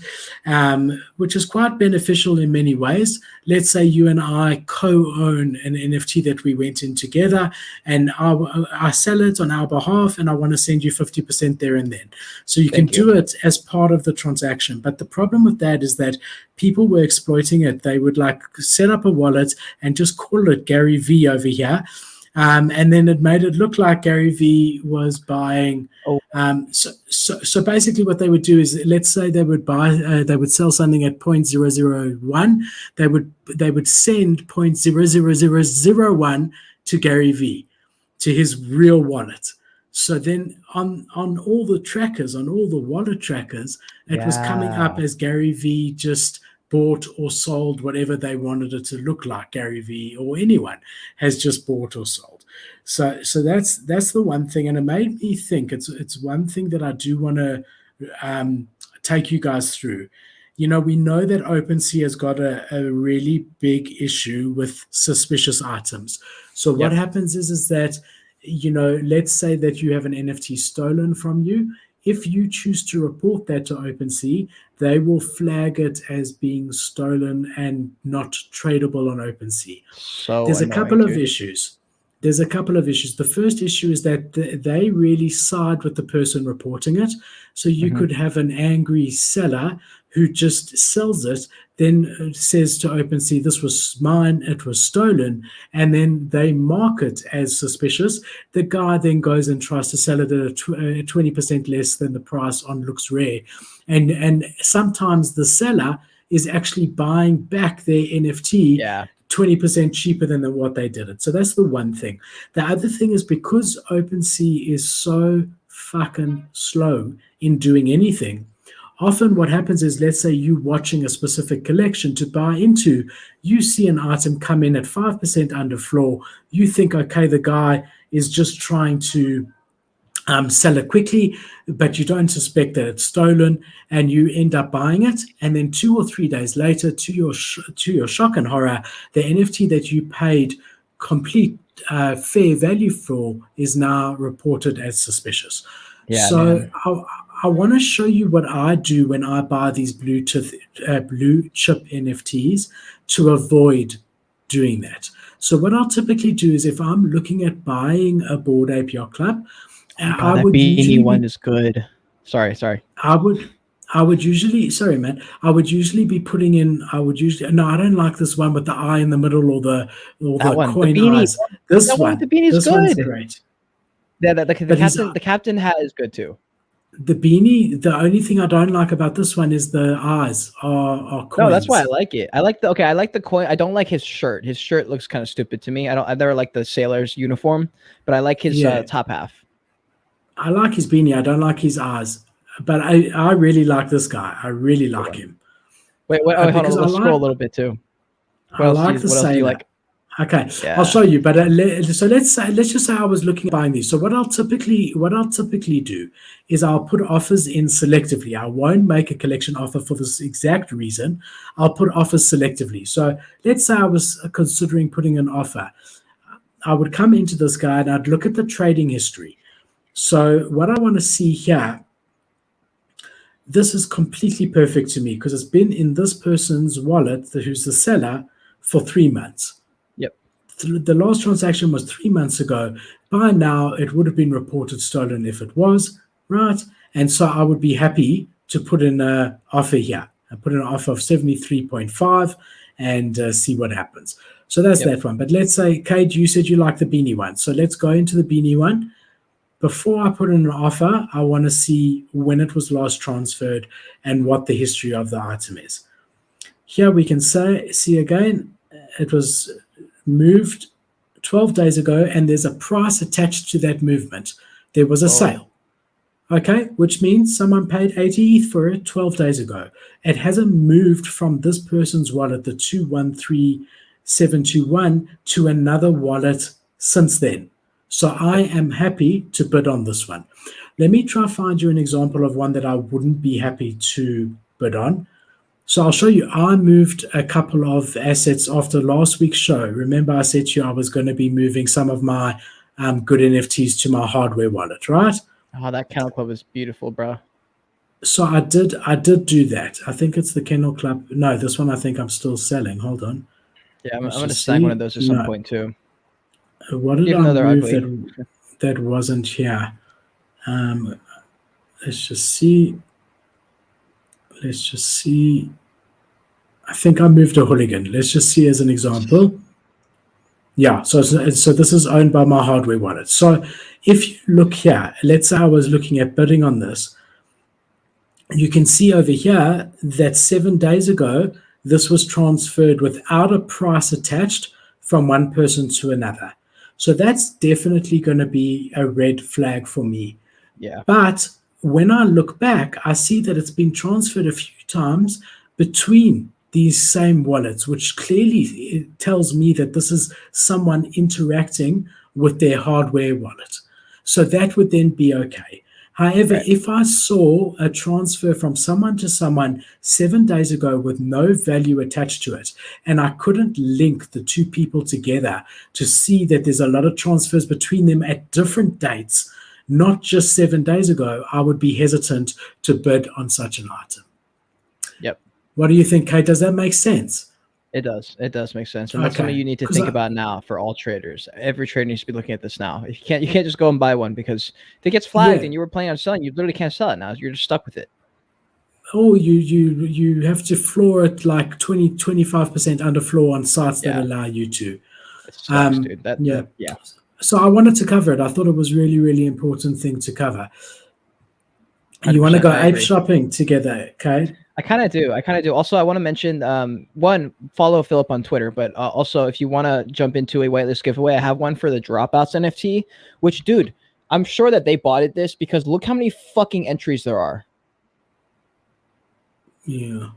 Which is quite beneficial in many ways. Let's say you and I co-own an NFT that we went in together and I sell it on our behalf and I want to send you 50% there and then. So you can do it as part of the transaction. But the problem with that is that people were exploiting it. They would like set up a wallet and just call it Gary V over here. And then it made it look like Gary V was buying. So basically, what they would do is, let's say they would sell something at 0.001. They would send 0.00001 to Gary V, to his real wallet. So then on all the trackers, on all the wallet trackers, it was coming up as Gary V just bought or sold whatever they wanted it to look like. Gary V or anyone has just bought or sold. So that's the one thing, and it made me think. It's one thing that I do want to take you guys through. We know that OpenSea has got a really big issue with suspicious items. So what happens is that let's say that you have an NFT stolen from you. If you choose to report that to OpenSea, they will flag it as being stolen and not tradable on OpenSea. There's a couple of issues. The first issue is that they really side with the person reporting it. So you could have an angry seller who just sells it, then says to OpenSea, this was mine, it was stolen, and then they mark it as suspicious. The guy then goes and tries to sell it at 20% less than the price on Looks Rare. and sometimes the seller is actually buying back their NFT Yeah. 20% cheaper than what they did it. So that's the one thing. The other thing is because OpenSea is so fucking slow in doing anything, often what happens is, let's say you watching a specific collection to buy into, you see an item come in at 5% under floor, you think, okay, the guy is just trying to sell it quickly, but you don't suspect that it's stolen, and you end up buying it. And then 2 or 3 days later, to your shock and horror, the NFT that you paid complete fair value for is now reported as suspicious. Yeah, So man. I want to show you what I do when I buy these blue chip NFTs to avoid doing that. So what I'll typically do is, if I'm looking at buying a Bored Ape Yacht Club, Oh I god, that would beanie usually one be is good. Sorry. I would usually, sorry man, I would usually be putting in, I would usually, no, I don't like this one with the eye in the middle, or That the one, the coin beanie. eyes. This That one with the one, beanie is this one's good. great. Yeah, But he's the captain hat is good too. the beanie. The only thing I don't like about this one is the eyes are coins. No, that's why I like it. I like the coin. I don't like his shirt. His shirt looks kind of stupid to me. I never like the sailor's uniform, but I like his Yeah. top half. I like his beanie. I don't like his eyes. But I really like this guy. I really like him. Wait, hold on. Because Let's scroll a little bit too. I like the What else do you sailor. like? Okay, Yeah. I'll show you. But so let's just say I was looking at buying these. So what I'll typically do is I'll put offers in selectively. I won't make a collection offer for this exact reason. I'll put offers selectively. So let's say I was considering putting an offer. I would come into this guy and I'd look at the trading history. So what I want to see here, this is completely perfect to me because it's been in this person's wallet, who's the seller, for 3 months. Yep. The last transaction was 3 months ago. By now, it would have been reported stolen if it was, right? And so I would be happy to put in an offer here. I put in an offer of 73.5 and see what happens. So that's that one. But let's say, Cade, you said you like the beanie one. So let's go into the beanie one. Before I put in an offer, I want to see when it was last transferred and what the history of the item is. Here we can see again, it was moved 12 days ago, and there's a price attached to that movement. There was a sale. Okay, which means someone paid 80 ETH for it 12 days ago. It hasn't moved from this person's wallet, the 213721, to another wallet since then. So I am happy to bid on this one. Let me try find you an example of one that I wouldn't be happy to bid on. So I'll show you. I moved a couple of assets after last week's show. Remember I said to you I was going to be moving some of my good NFTs to my hardware wallet, right? Oh, that Kennel Club is beautiful, bro. So I did do that. I think it's the Kennel Club. No, this one I think I'm still selling. Hold on. Yeah, I'm going to snag one of those at some point too. What did I move that wasn't here? Let's just see. I think I moved a hooligan. Let's just see as an example. Yeah, so this is owned by my hardware wallet. So if you look here, let's say I was looking at bidding on this, you can see over here that 7 days ago, this was transferred without a price attached from one person to another. So that's definitely going to be a red flag for me. Yeah. But when I look back, I see that it's been transferred a few times between these same wallets, which clearly tells me that this is someone interacting with their hardware wallet. So that would then be okay. However, if I saw a transfer from someone to someone 7 days ago with no value attached to it, and I couldn't link the two people together to see that there's a lot of transfers between them at different dates, not just 7 days ago, I would be hesitant to bid on such an item. Yep. What do you think, Cade? Does that make sense? It does. It does make sense. And that's something you need to think about now for all traders. Every trader needs to be looking at this now. You can't just go and buy one, because if it gets flagged and you were planning on selling, you literally can't sell it now. You're just stuck with it. Oh, you have to floor it like 25% under floor on sites that allow you to. It sucks, dude. Yeah. So I wanted to cover it. I thought it was really, really important thing to cover. You want to 100%, go I ape agree. shopping together, Cade? I kind of do. Also, I want to mention one, follow Philip on Twitter, but also if you want to jump into a whitelist giveaway, I have one for the Dropouts NFT, which, dude, I'm sure that they bought this because look how many fucking entries there are. Yeah.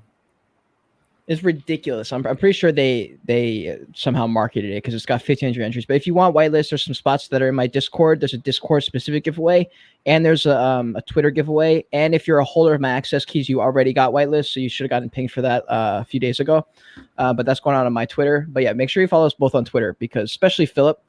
It's ridiculous. I'm pretty sure they somehow marketed it because it's got 1,500 entries. But if you want whitelist, there's some spots that are in my Discord. There's a Discord specific giveaway, and there's a Twitter giveaway. And if you're a holder of my access keys, you already got whitelist, so you should have gotten pinged for that a few days ago. But that's going on my Twitter. But yeah, make sure you follow us both on Twitter because especially Philip,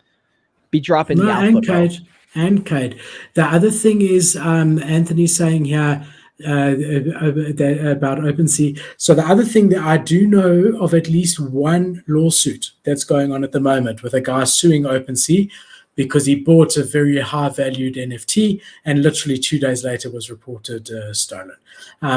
be dropping the output. And Cade. The other thing is Anthony saying here about OpenSea. So the other thing that I do know of at least one lawsuit that's going on at the moment with a guy suing OpenSea because he bought a very high valued NFT and literally 2 days later was reported stolen.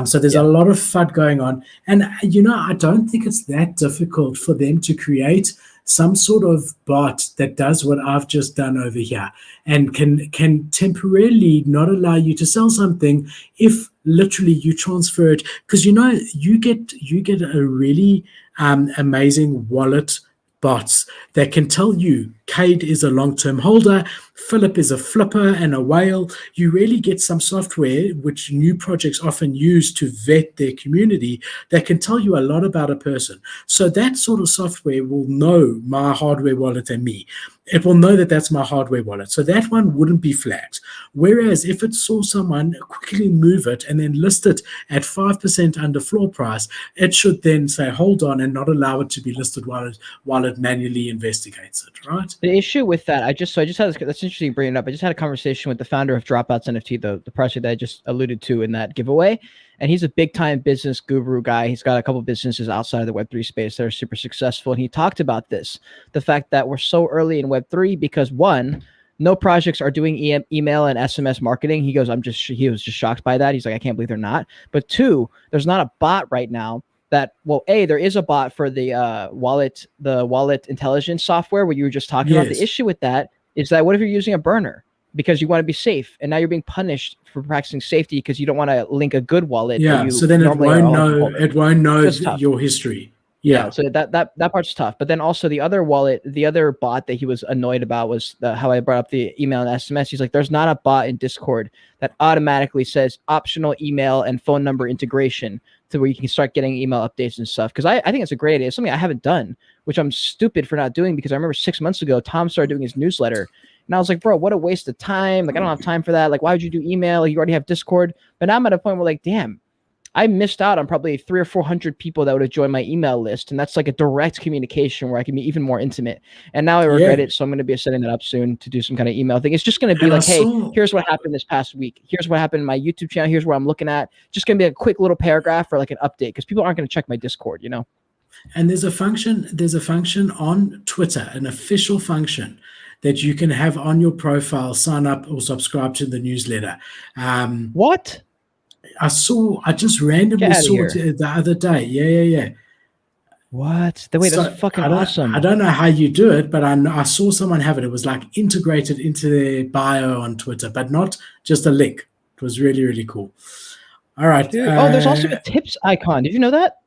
So there's a lot of FUD going on. And, I don't think it's that difficult for them to create some sort of bot that does what I've just done over here and can temporarily not allow you to sell something if literally you transfer it, because you get a really amazing wallet bots that can tell you Cade is a long-term holder, Philip is a flipper and a whale. You really get some software which new projects often use to vet their community that can tell you a lot about a person. So that sort of software will know my hardware wallet and me. It will know that that's my hardware wallet. So that one wouldn't be flagged. Whereas if it saw someone quickly move it and then list it at 5% under floor price, it should then say, hold on, and not allow it to be listed while it manually investigates it, right? The issue with that, I just had this, that's interesting bringing it up. I just had a conversation with the founder of Dropouts NFT, the project that I just alluded to in that giveaway. And he's a big time business guru guy. He's got a couple of businesses outside of the Web3 space that are super successful. And he talked about this, the fact that we're so early in Web3 because one, no projects are doing email and SMS marketing. He goes, he was just shocked by that. He's like, I can't believe they're not. But two, there's not a bot right now that, well, there is a bot for the wallet intelligence software where you were just talking about. The issue with that is that what if you're using a burner because you want to be safe and now you're being punished for practicing safety because you don't want to link a good wallet. Yeah, so then it won't know your history. Yeah. So that part's tough. But then also the other bot that he was annoyed about was how I brought up the email and SMS. He's like, there's not a bot in Discord that automatically says optional email and phone number integration to where you can start getting email updates and stuff. Because I think it's a great idea. It's something I haven't done, which I'm stupid for not doing because I remember 6 months ago, Tom started doing his newsletter. And I was like, bro, what a waste of time. Like, I don't have time for that. Like, why would you do email? Like, you already have Discord. But now I'm at a point where like, damn, I missed out on probably 300 or 400 people that would have joined my email list. And that's like a direct communication where I can be even more intimate. And now I regret it. So I'm going to be setting that up soon to do some kind of email thing. It's just going to be like, hey, here's what happened this past week. Here's what happened in my YouTube channel. Here's what I'm looking at. Just going to be a quick little paragraph or like an update because people aren't going to check my Discord, And there's a function on Twitter, an official function that you can have on your profile, sign up or subscribe to the newsletter. What? I just randomly saw it the other day. Yeah. What? That's fucking awesome. I don't know how you do it, but I saw someone have it. It was like integrated into their bio on Twitter, but not just a link. It was really, really cool. All right. Dude, there's also a tips icon. Did you know that?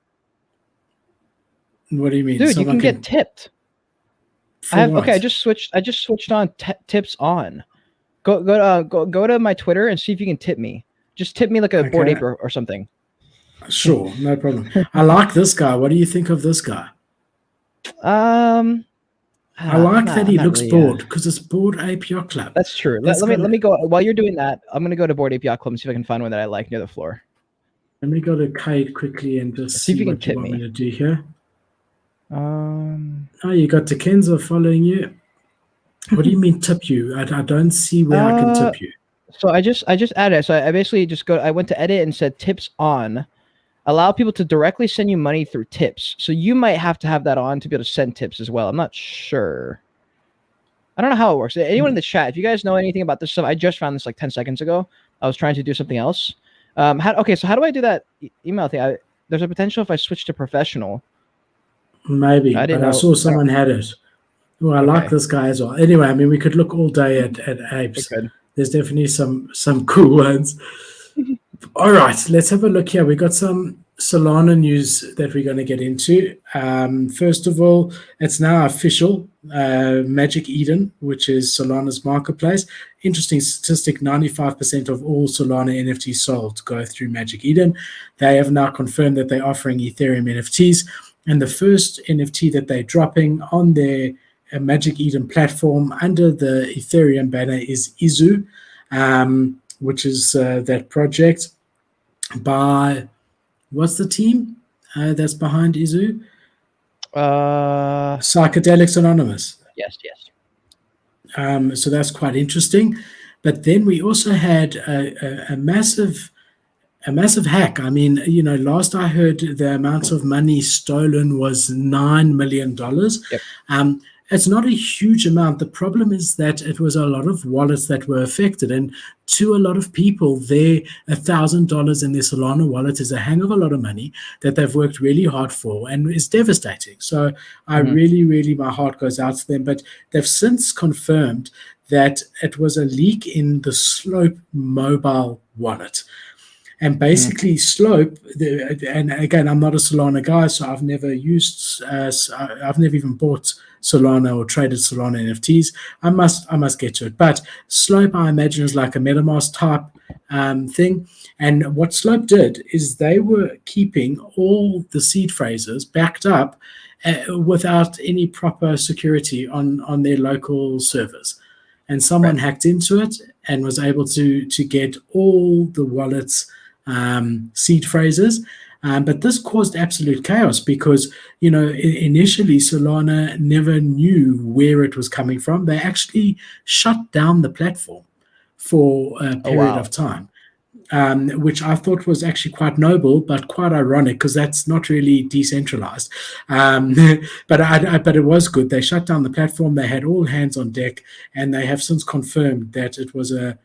What do you mean? Dude, you can get tipped. What? I just switched on tips on. Go to my Twitter and see if you can tip me. Just tip me like a Bored Ape or something. Sure, no problem. I like this guy. What do you think of this guy? I like that he looks bored because it's Bored Ape Yacht Club. That's true. Let me go. While you're doing that, I'm gonna go to Bored Ape Yacht Club and see if I can find one that I like near the floor. Let me go to Cade quickly and just see what you want me to do here. Oh, you got Kenzo following you. What do you mean tip you? I don't see where I can tip you. So I just added it. So I basically I went to edit and said tips on. Allow people to directly send you money through tips. So you might have to have that on to be able to send tips as well. I'm not sure. I don't know how it works. Anyone in the chat, if you guys know anything about this stuff, I just found this like 10 seconds ago. I was trying to do something else. So how do I do that email thing? There's a potential if I switch to professional. Maybe, but I saw someone had it. Well, I like this guy as well. Anyway, I mean, we could look all day at apes. There's definitely some cool ones. All right, let's have a look here. We got some Solana news that we're going to get into. First of all, it's now official. Magic Eden, which is Solana's marketplace. Interesting statistic, 95% of all Solana NFTs sold go through Magic Eden. They have now confirmed that they're offering Ethereum NFTs. And the first NFT that they're dropping on their Magic Eden platform under the Ethereum banner is Izu, which is that project by, what's the team that's behind Izu? Psychedelics Anonymous. Yes. So that's quite interesting. But then we also had a massive hack. I mean, last I heard, the amount of money stolen was $9 million. Yep. It's not a huge amount. The problem is that it was a lot of wallets that were affected. And to a lot of people, their $1,000 in their Solana wallet is a hang of a lot of money that they've worked really hard for, and is devastating. So I really, my heart goes out to them. But they've since confirmed that it was a leak in the Slope mobile wallet. And basically, Slope, and again, I'm not a Solana guy, so I've never used, I've never even bought Solana or traded Solana NFTs. I must get to it. But Slope, I imagine, is like a MetaMask type thing. And what Slope did is they were keeping all the seed phrases backed up without any proper security on their local servers. And someone hacked into it and was able to get all the wallets seed phrases. But this caused absolute chaos because, initially Solana never knew where it was coming from. They actually shut down the platform for a period of time, which I thought was actually quite noble, but quite ironic because that's not really decentralized. But it was good. They shut down the platform. They had all hands on deck, and they have since confirmed that it was a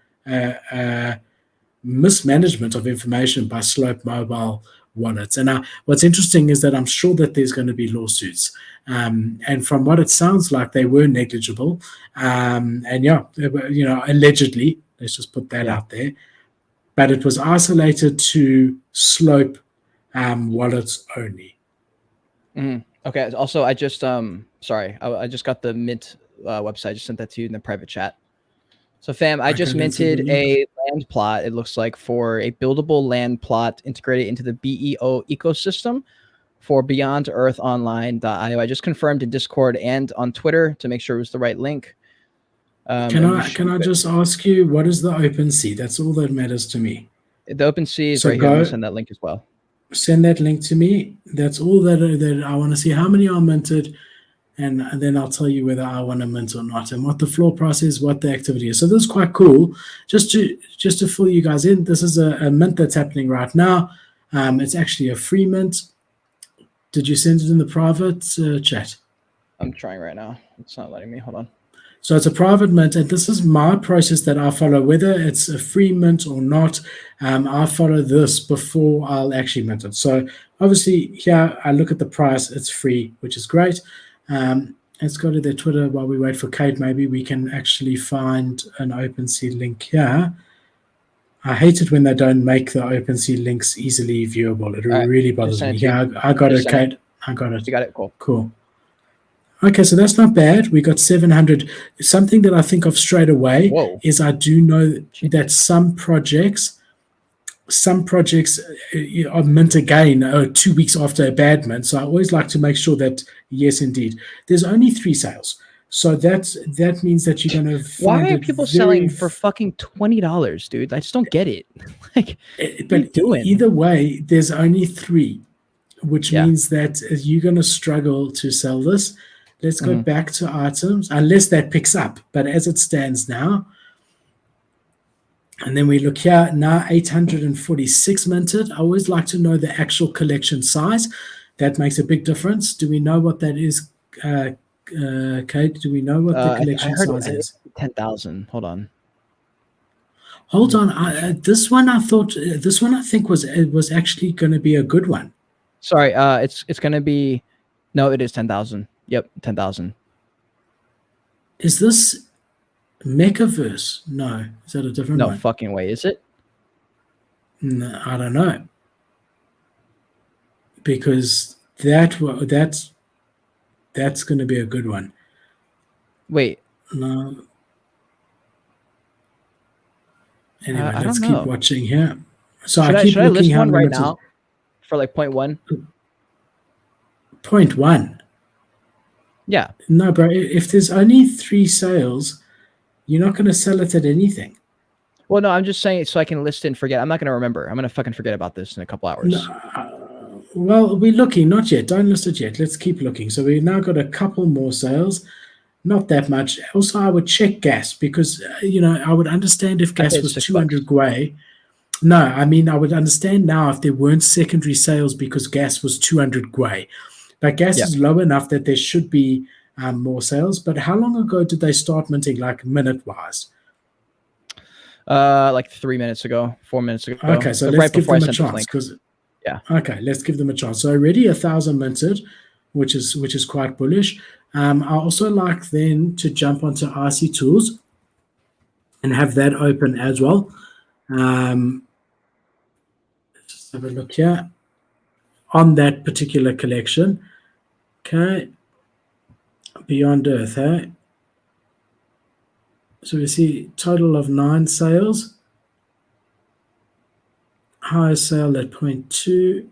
mismanagement of information by Slope mobile wallets. And what's interesting is that I'm sure that there's going to be lawsuits. And from what it sounds like, they were negligible. And they were, allegedly, let's just put that out there. But it was isolated to Slope wallets only. Okay. Also, I just I just got the Mint website. I just sent that to you in the private chat. So, fam, I just minted a land plot, it looks like, for a buildable land plot integrated into the BEO ecosystem for Beyond Earth Online.io. I just confirmed in Discord and on Twitter to make sure it was the right link. Can I just ask you, what is the OpenSea? That's all that matters to me. The OpenSea is right here. I'm going to send that link as well. Send that link to me. That's all that I want to see. How many are minted? And then I'll tell you whether I want to mint or not, and what the floor price is, what the activity is. So this is quite cool. Just to fill you guys in, this is a mint that's happening right now. It's actually a free mint. Did you send it in the private chat? I'm trying right now. It's not letting me. Hold on. So it's a private mint, and this is my process that I follow, whether it's a free mint or not. I follow this before I'll actually mint it. So obviously here I look at the price. It's free, which is great. Let's go to their Twitter while we wait for Cade. Maybe we can actually find an OpenSea link here. I hate it when they don't make the OpenSea links easily viewable. It really bothers me. Yeah, I got it, Cade. I got it. You got it? Cool. Okay, so that's not bad. We got 700. Something that I think of straight away is I do know that some projects are mint again 2 weeks after a bad mint. So I always like to make sure that, yes, indeed, there's only 3 sales. So that means that you're going to find. Why are people selling for fucking $20, dude? I just don't get it. Like, but either way, there's only 3, which means that you're going to struggle to sell this. Let's go back to items, unless that picks up. But as it stands now, and then we look here, now 846 minted. I always like to know the actual collection size. That makes a big difference. Do we know what that is, Cade? Do we know what the collection size is? 10,000. Hold on. This one I think was actually going to be a good one. Sorry, it's going to be, no, it is 10,000. Yep, 10,000. Is this Mechaverse? No. Is that a different one? No fucking way. Is it? I don't know, because that's going to be a good one. Wait. No. Anyway, I let's don't keep know. watching here. So Should I I keep looking list how one right limited. now for like 0.1? 0.1. Yeah. No, bro. If there's only 3 sales, you're not going to sell it at anything. Well, no, I'm just saying it so I can list and forget. I'm not going to remember. I'm going to fucking forget about this in a couple hours. No, well, we're looking. Not yet. Don't list it yet. Let's keep looking. So we've now got a couple more sales. Not that much. Also, I would check gas because, I would understand if gas was 200 gwei. No, I mean, I would understand now if there weren't secondary sales because gas was 200 gwei. But gas is low enough that there should be more sales. But how long ago did they start minting, like minute-wise? Like 3 minutes ago, 4 minutes ago. Okay, so let's give them a chance. Okay, let's give them a chance. So already 1,000 minted, which is quite bullish. I also like then to jump onto RC Tools and have that open as well. Just have a look here on that particular collection. Okay, Beyond Earth, hey? So we see total of 9 sales. Highest sale at 0.2.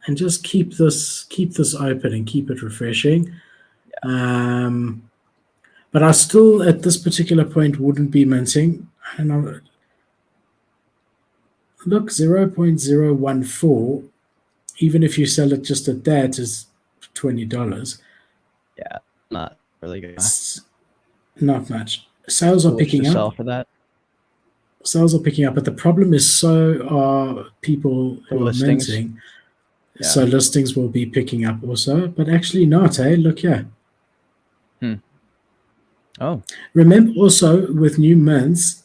And just keep this open and keep it refreshing. But I still, at this particular point, wouldn't be minting. And look, 0.014, even if you sell it just at that, is $20. Yeah, not really good. Not much. Sales are picking up. Sell for that. Sales are picking up, but the problem is so are people who are minting. Yeah. So listings will be picking up also, but actually not, hey? Look here. Oh. Remember also with new mints,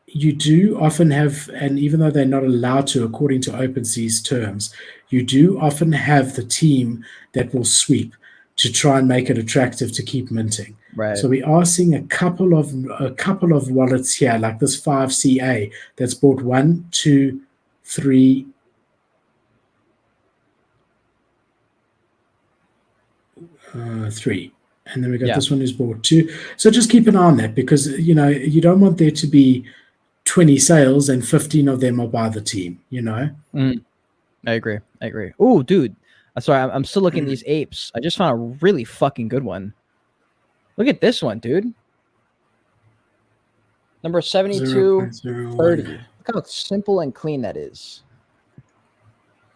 you do often have, and even though they're not allowed to according to OpenSea's terms, you do often have the team that will sweep to try and make it attractive to keep minting. Right. So we are seeing a couple of wallets here, like this 5CA that's bought 1, 2, 3. Three. And then we got this one who's bought 2. So just keep an eye on that because, you don't want there to be 20 sales and 15 of them are by the team, I agree. Oh, dude. Sorry, I'm still looking at these apes. I just found a really fucking good one. Look at this one, dude. Number 7230. Look how simple and clean that is.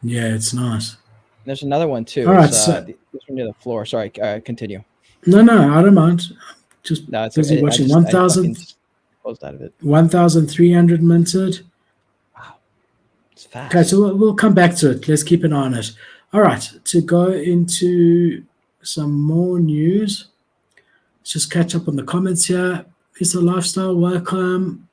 Yeah, it's nice. There's another one too. All right, this one near the floor. Sorry, continue. No, I don't mind. Just busy watching. 1,000. Closed out of it. 1,300 minted. Wow, it's fast. Okay, so we'll come back to it. Let's keep an eye on it. All right, to go into some more news. Let's just catch up on the comments here. Is the lifestyle welcome?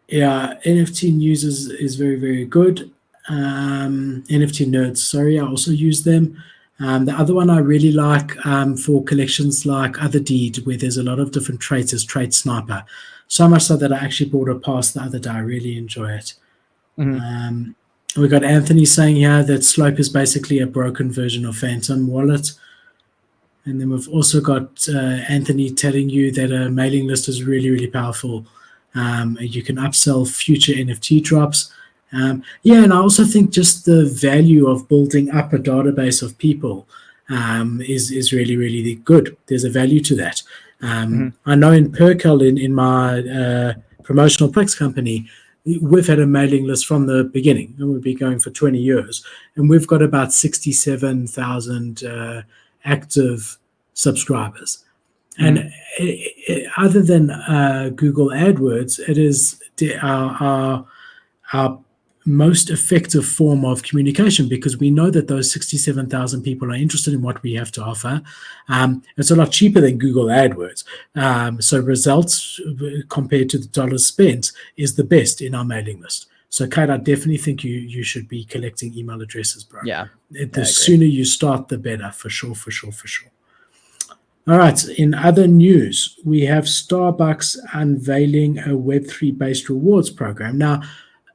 Yeah, NFT news is very, very good. NFT nerds, sorry, I also use them. The other one I really like for collections like Other Deed, where there's a lot of different traits, is Trait Sniper. So much so that I actually bought a pass the other day. I really enjoy it. We got Anthony saying here that Slope is basically a broken version of Phantom Wallet. And then we've also got Anthony telling you that a mailing list is really, really powerful. You can upsell future NFT drops. And I also think just the value of building up a database of people is really, really good. There's a value to that. I know in Perkel, in my promotional products company, we've had a mailing list from the beginning, and we've been going for 20 years, and we've got about 67,000 active subscribers. And other than Google AdWords, it is our most effective form of communication because we know that those 67,000 people are interested in what we have to offer. It's a lot cheaper than Google AdWords. So results compared to the dollars spent is the best in our mailing list. So, Cade, I definitely think you should be collecting email addresses, bro. Yeah. The sooner you start, the better, for sure. All right. In other news, we have Starbucks unveiling a Web3 based rewards program. Now,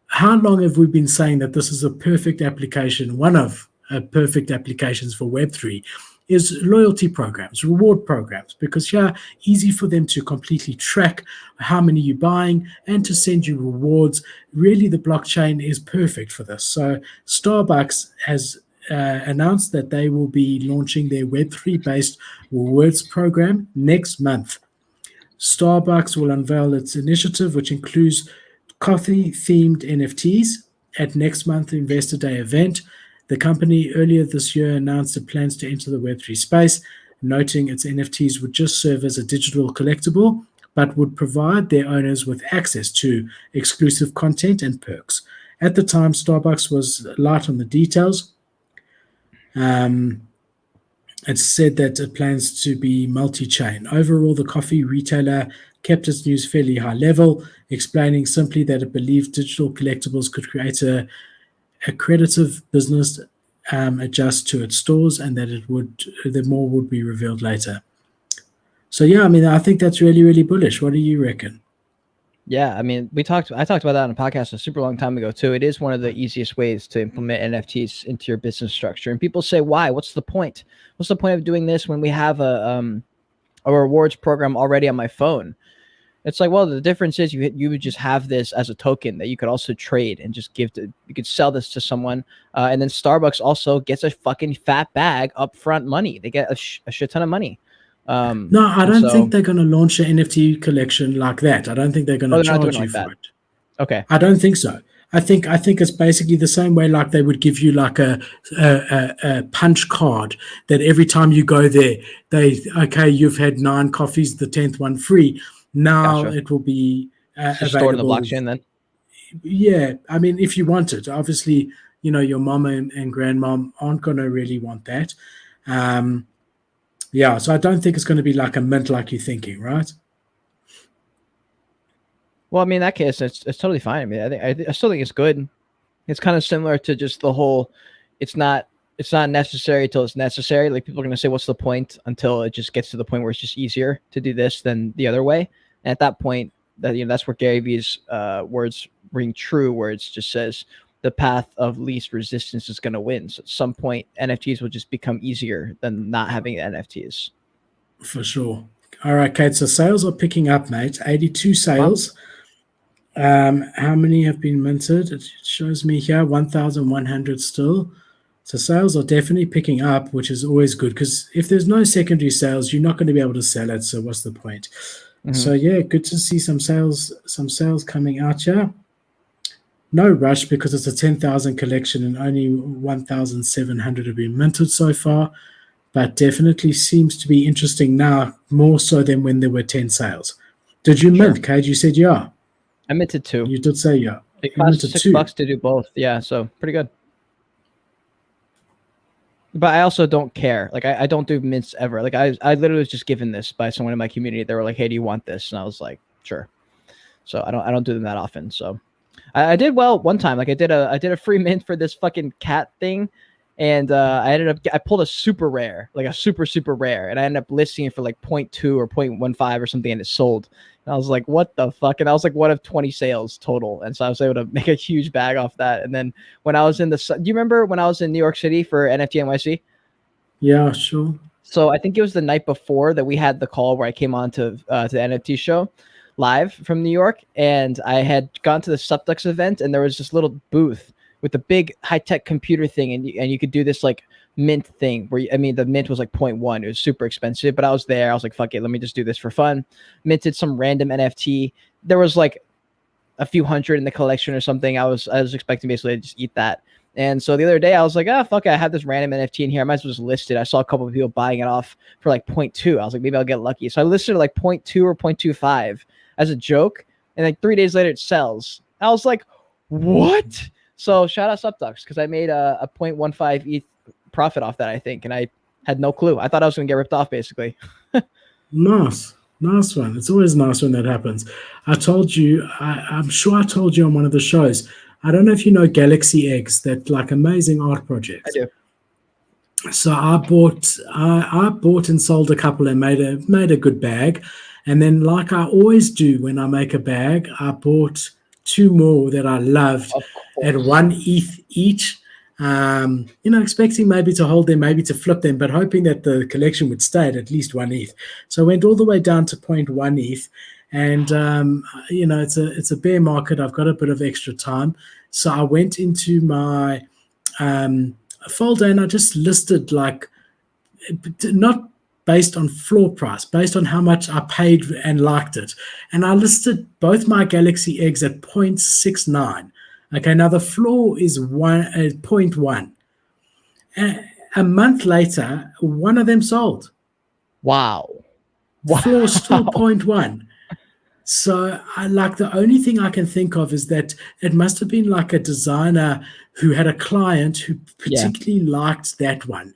how long have we been saying that this is a perfect application? One of perfect applications for Web3 is loyalty programs, reward programs, because yeah, easy for them to completely track how many you're buying and to send you rewards. Really, the blockchain is perfect for this. So Starbucks has announced that they will be launching their Web3 based rewards program next month. Starbucks will unveil its initiative, which includes coffee themed NFTs at next month's Investor Day event. The company earlier this year announced it plans to enter the Web3 space, noting its NFTs would just serve as a digital collectible, but would provide their owners with access to exclusive content and perks. At the time, Starbucks was light on the details. Um, It said that it plans to be multi-chain. Overall, the coffee retailer kept its news fairly high level, explaining simply that it believed digital collectibles could create a accretive business adjust to its stores, and that more would be revealed later. So yeah, I mean, I think that's really, really bullish. What do you reckon? Yeah, I mean, I talked about that on a podcast a super long time ago too. It is one of the easiest ways to implement NFTs into your business structure. And people say, why? What's the point? What's the point of doing this when we have a rewards program already on my phone? It's like, well, the difference is you would just have this as a token that you could also trade and just give to. You could sell this to someone, and then Starbucks also gets a fucking fat bag upfront money. They get a shit ton of money. No, I And don't think so, they're going to launch an NFT collection like that. I don't think they're going oh, to they're not doing charge it you like for that. it. Okay. I don't think so. I think it's basically the same way like they would give you like a punch card that every time you go there, okay, you've had 9 coffees, the 10th one free. Now Gotcha. it will be It's just stored in the available. blockchain then. Yeah, I mean, if you want it, obviously, your mama and grandmom aren't going to really want that. Um, yeah, so I don't think it's going to be like a mint like you're thinking, right? Well, I mean, in that case, it's totally fine. I mean, I still think it's good. It's kind of similar to just the whole, it's not necessary till it's necessary. Like people are gonna say, what's the point? Until it just gets to the point where it's just easier to do this than the other way. And at that point, that's where Gary Vee's words ring true, where it just says the path of least resistance is gonna win. So at some point, NFTs will just become easier than not having NFTs. For sure. All right, Kate. So sales are picking up, mate. 82 Wow. sales. How many have been minted? It shows me here 1,100 still. So sales are definitely picking up, which is always good because if there's no secondary sales, you're not going to be able to sell it. So what's the point? Mm-hmm. So yeah, good to see some sales coming out here. No rush because it's a 10,000 collection and only 1,700 have been minted so far. But definitely seems to be interesting now, more so than when there were 10 sales. Did you Sure. mint, Cade? You said yeah. I minted 2. You did say yeah. It You costs minted $6 two. to do both. Yeah, so pretty good. But I also don't care. Like I don't do mints ever. Like I literally was just given this by someone in my community. They were like, "Hey, do you want this?" And I was like, "Sure." So I don't do them that often. So I did well one time. Like I did a free mint for this fucking cat thing, and I pulled a super rare, like a super rare, and I ended up listing it for like 0.2 or 0.15 or something, and it sold. And I was like, what the fuck? And I was like one of 20 sales total, and so I was able to make a huge bag off that. And then when I was do you remember when I was in New York City for NFT NYC? Yeah, sure. So I think it was the night before that we had the call where I came on to the NFT show live from New York, and I had gone to the Subducks event, and there was this little booth with a big high tech computer thing, and you could do this like mint thing where I mean the mint was like 0.1. It was super expensive, but I was there. I was like, fuck it, let me just do this for fun. Minted some random NFT. There was like a few hundred in the collection or something. I was expecting basically to just eat that. And so the other day I was like, fuck it, I have this random NFT in here. I might as well just list it. I saw a couple of people buying it off for like 0.2. I was like, maybe I'll get lucky. So I listed it like 0.2 or 0.25 as a joke. And like 3 days later it sells. I was like, what? So shout out Subducks because I made a 0.15 ETH profit off that, I think. And I had no clue. I thought I was going to get ripped off basically. Nice. Nice one. It's always nice when that happens. I told you, I'm sure I told you on one of the shows. I don't know if you know Galaxy Eggs, that like amazing art I project. do. So I bought and sold a couple and made a good bag. And then, like I always do when I make a bag, I bought two more that I loved Of at course. one ETH each. Expecting maybe to hold them, maybe to flip them, but hoping that the collection would stay at least one ETH. So I went all the way down to 0.1 ETH. And it's a bear market. I've got a bit of extra time. So I went into my folder and I just listed, like, not based on floor price, based on how much I paid and liked it. And I listed both my Galaxy eggs at 0.69. Okay, now the floor is 0.1. A month later, one of them sold. Wow. Floor still 0.1. So the only thing I can think of is that it must have been like a designer who had a client who particularly liked that one,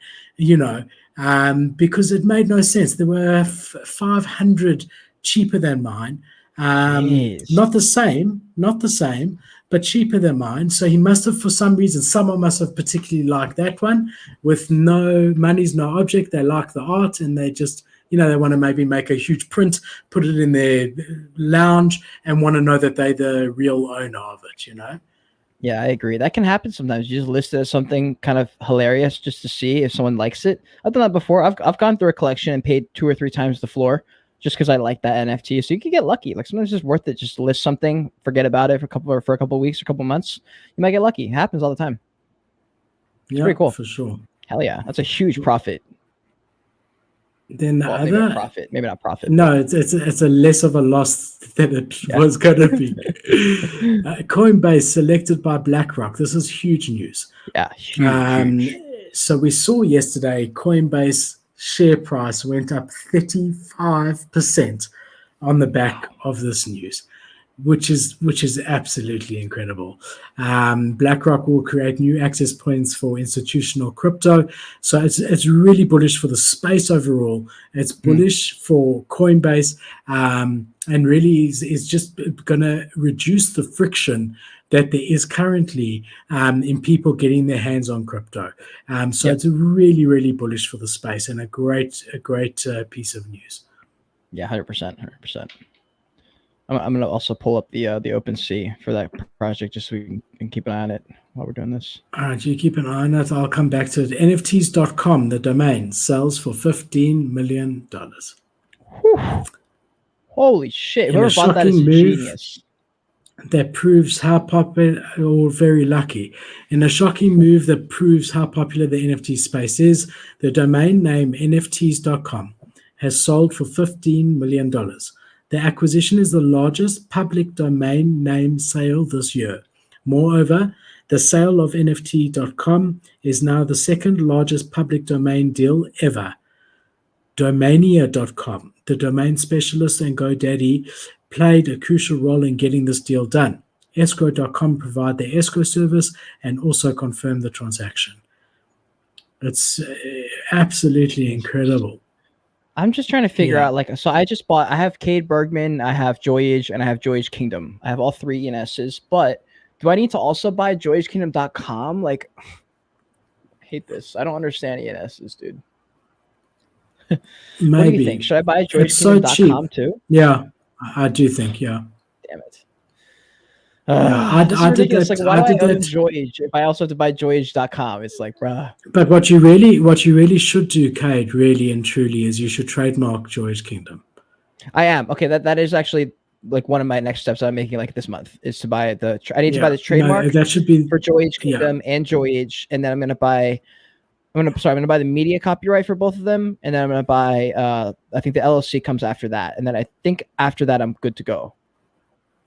because it made no sense. There were 500 cheaper than mine. Not the same, but cheaper than mine. So he must have, for some reason, someone must have particularly liked that one. With no money's no object. They like the art and they just, they want to maybe make a huge print, put it in their lounge, and want to know that they're the real owner of it, Yeah, I agree. That can happen sometimes. You just list it as something kind of hilarious just to see if someone likes it. I've done that before. I've gone through a collection and paid 2 or 3 times the floor just because I like that NFT. So you can get lucky. Like sometimes it's worth it. Just list something, forget about it for a couple of weeks or a couple months. You might get lucky. It happens all the time. It's pretty cool. For sure. Hell yeah. That's a huge profit. Then the maybe not profit. No, it's a less of a loss than it was going to be. Coinbase selected by BlackRock. This is huge news. Yeah, huge. So we saw yesterday Coinbase share price went up 35% on the back of this news, which is absolutely incredible. BlackRock will create new access points for institutional crypto. So it's really bullish for the space overall. It's bullish for Coinbase, and really is just going to reduce the friction that there is currently in people getting their hands on crypto. It's really, really bullish for the space and a great piece of news. Yeah, 100%. I'm going to also pull up the OpenSea for that project just so we can keep an eye on it while we're doing this. All right, you keep an eye on that. I'll come back to it. NFTs.com, the domain, sells for $15 million. Whew. Holy shit. Whoever bought that is a genius. That proves how popular, or very lucky. In a shocking move that proves how popular the NFT space is, the domain name NFTs.com has sold for $15 million. The acquisition is the largest public domain name sale this year. Moreover, the sale of NFT.com is now the second largest public domain deal ever. Domania.com, the domain specialist and GoDaddy, played a crucial role in getting this deal done. Escrow.com provide the escrow service and also confirm the transaction. It's absolutely incredible. I'm just trying to figure out, so I have Cade Bergman, I have Joyage, and I have Joyage Kingdom. I have all 3 ENSs, but do I need to also buy JoyageKingdom.com? I hate this. I don't understand ENSs, dude. Maybe. What do you think? Should I buy JoyageKingdom.com too? Yeah, I do think, yeah. Damn it. I did that. Why do I own Joyage if I also have to buy Joyage.com? It's like, bruh. But what you really should do, Cade, really and truly, is you should trademark Joyage Kingdom. I am. Okay, that is actually one of my next steps I'm making this month is to buy I need to buy the trademark. No, that should be for Joyage Kingdom and Joyage, and then I'm gonna buy the media copyright for both of them, and then I'm gonna buy I think the LLC comes after that, and then I think after that I'm good to go.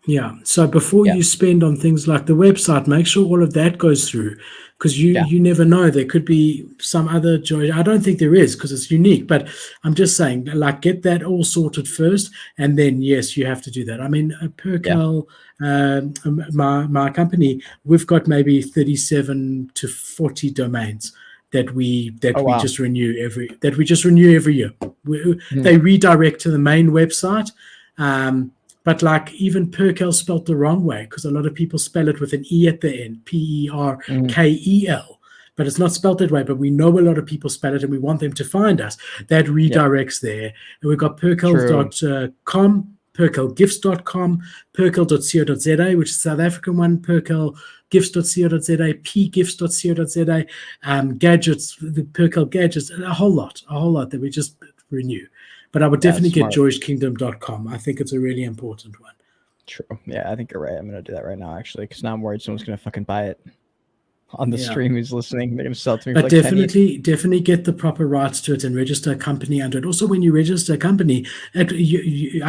Yeah. So before you spend on things like the website, make sure all of that goes through, because you never know. There could be some other joy. I don't think there is because it's unique, but I'm just saying, get that all sorted first, and then yes, you have to do that. I mean, Percal, my company, we've got maybe 37 to 40 domains that we just renew every year. They redirect to the main website. But even Perkel spelt the wrong way, because a lot of people spell it with an E at the end, Perkel. but it's not spelled that way, but we know a lot of people spell it and we want them to find us. That redirects there. And we've got perkel.com, perkelgifts.com, perkel.co.za, which is the South African one, perkelgifts.co.za, pgifts.co.za, gadgets, the Perkel gadgets, a whole lot that we just renew. But I would definitely get joyskingdom.com. I think it's a really important one. True. Yeah, I think you're right. I'm going to do that right now, actually, because now I'm worried someone's going to fucking buy it on the stream who's listening. They're going to sell it to me. But definitely get the proper rights to it and register a company under it. Also, when you register a company, I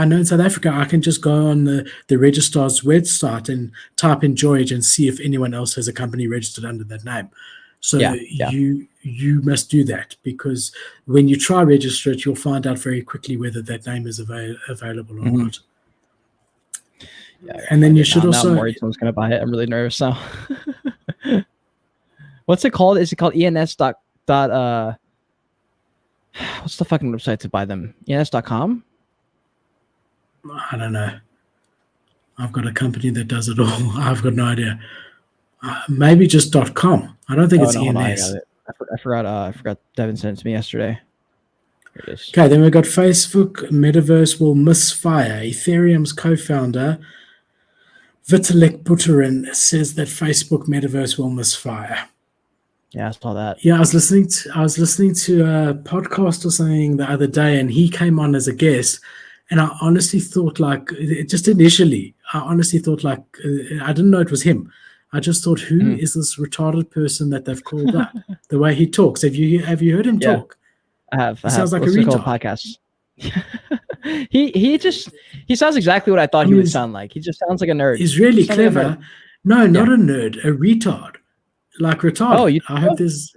know in South Africa, I can just go on the registrar's website and type in George and see if anyone else has a company registered under that name. So you must do that, because when you try register it, you'll find out very quickly whether that name is available or not. Yeah, and then you should also. I'm worried someone's going to buy it. I'm really nervous now. What's it called? Is it called ENS what's the fucking website to buy them? ENS.com? I don't know. I've got a company that does it all. I've got no idea. Maybe just .com. I don't think it's ENS. I forgot Devin sent it to me yesterday. Here it is. Okay, then we've got Facebook Metaverse will misfire. Ethereum's co-founder Vitalik Buterin says that Facebook Metaverse will misfire. Yeah, I saw that. Yeah, I was listening to a podcast or something the other day, and he came on as a guest, and I honestly thought, like, just initially, I didn't know it was him. I just thought, who is this retarded person that they've called up? The way he talks. Have you heard him talk? I have. He sounds like a retard. Podcast. he sounds exactly what I thought he would sound like. He just sounds like a nerd. He's really clever. Like no, not a nerd, a retard. Like retarded. I hope there's.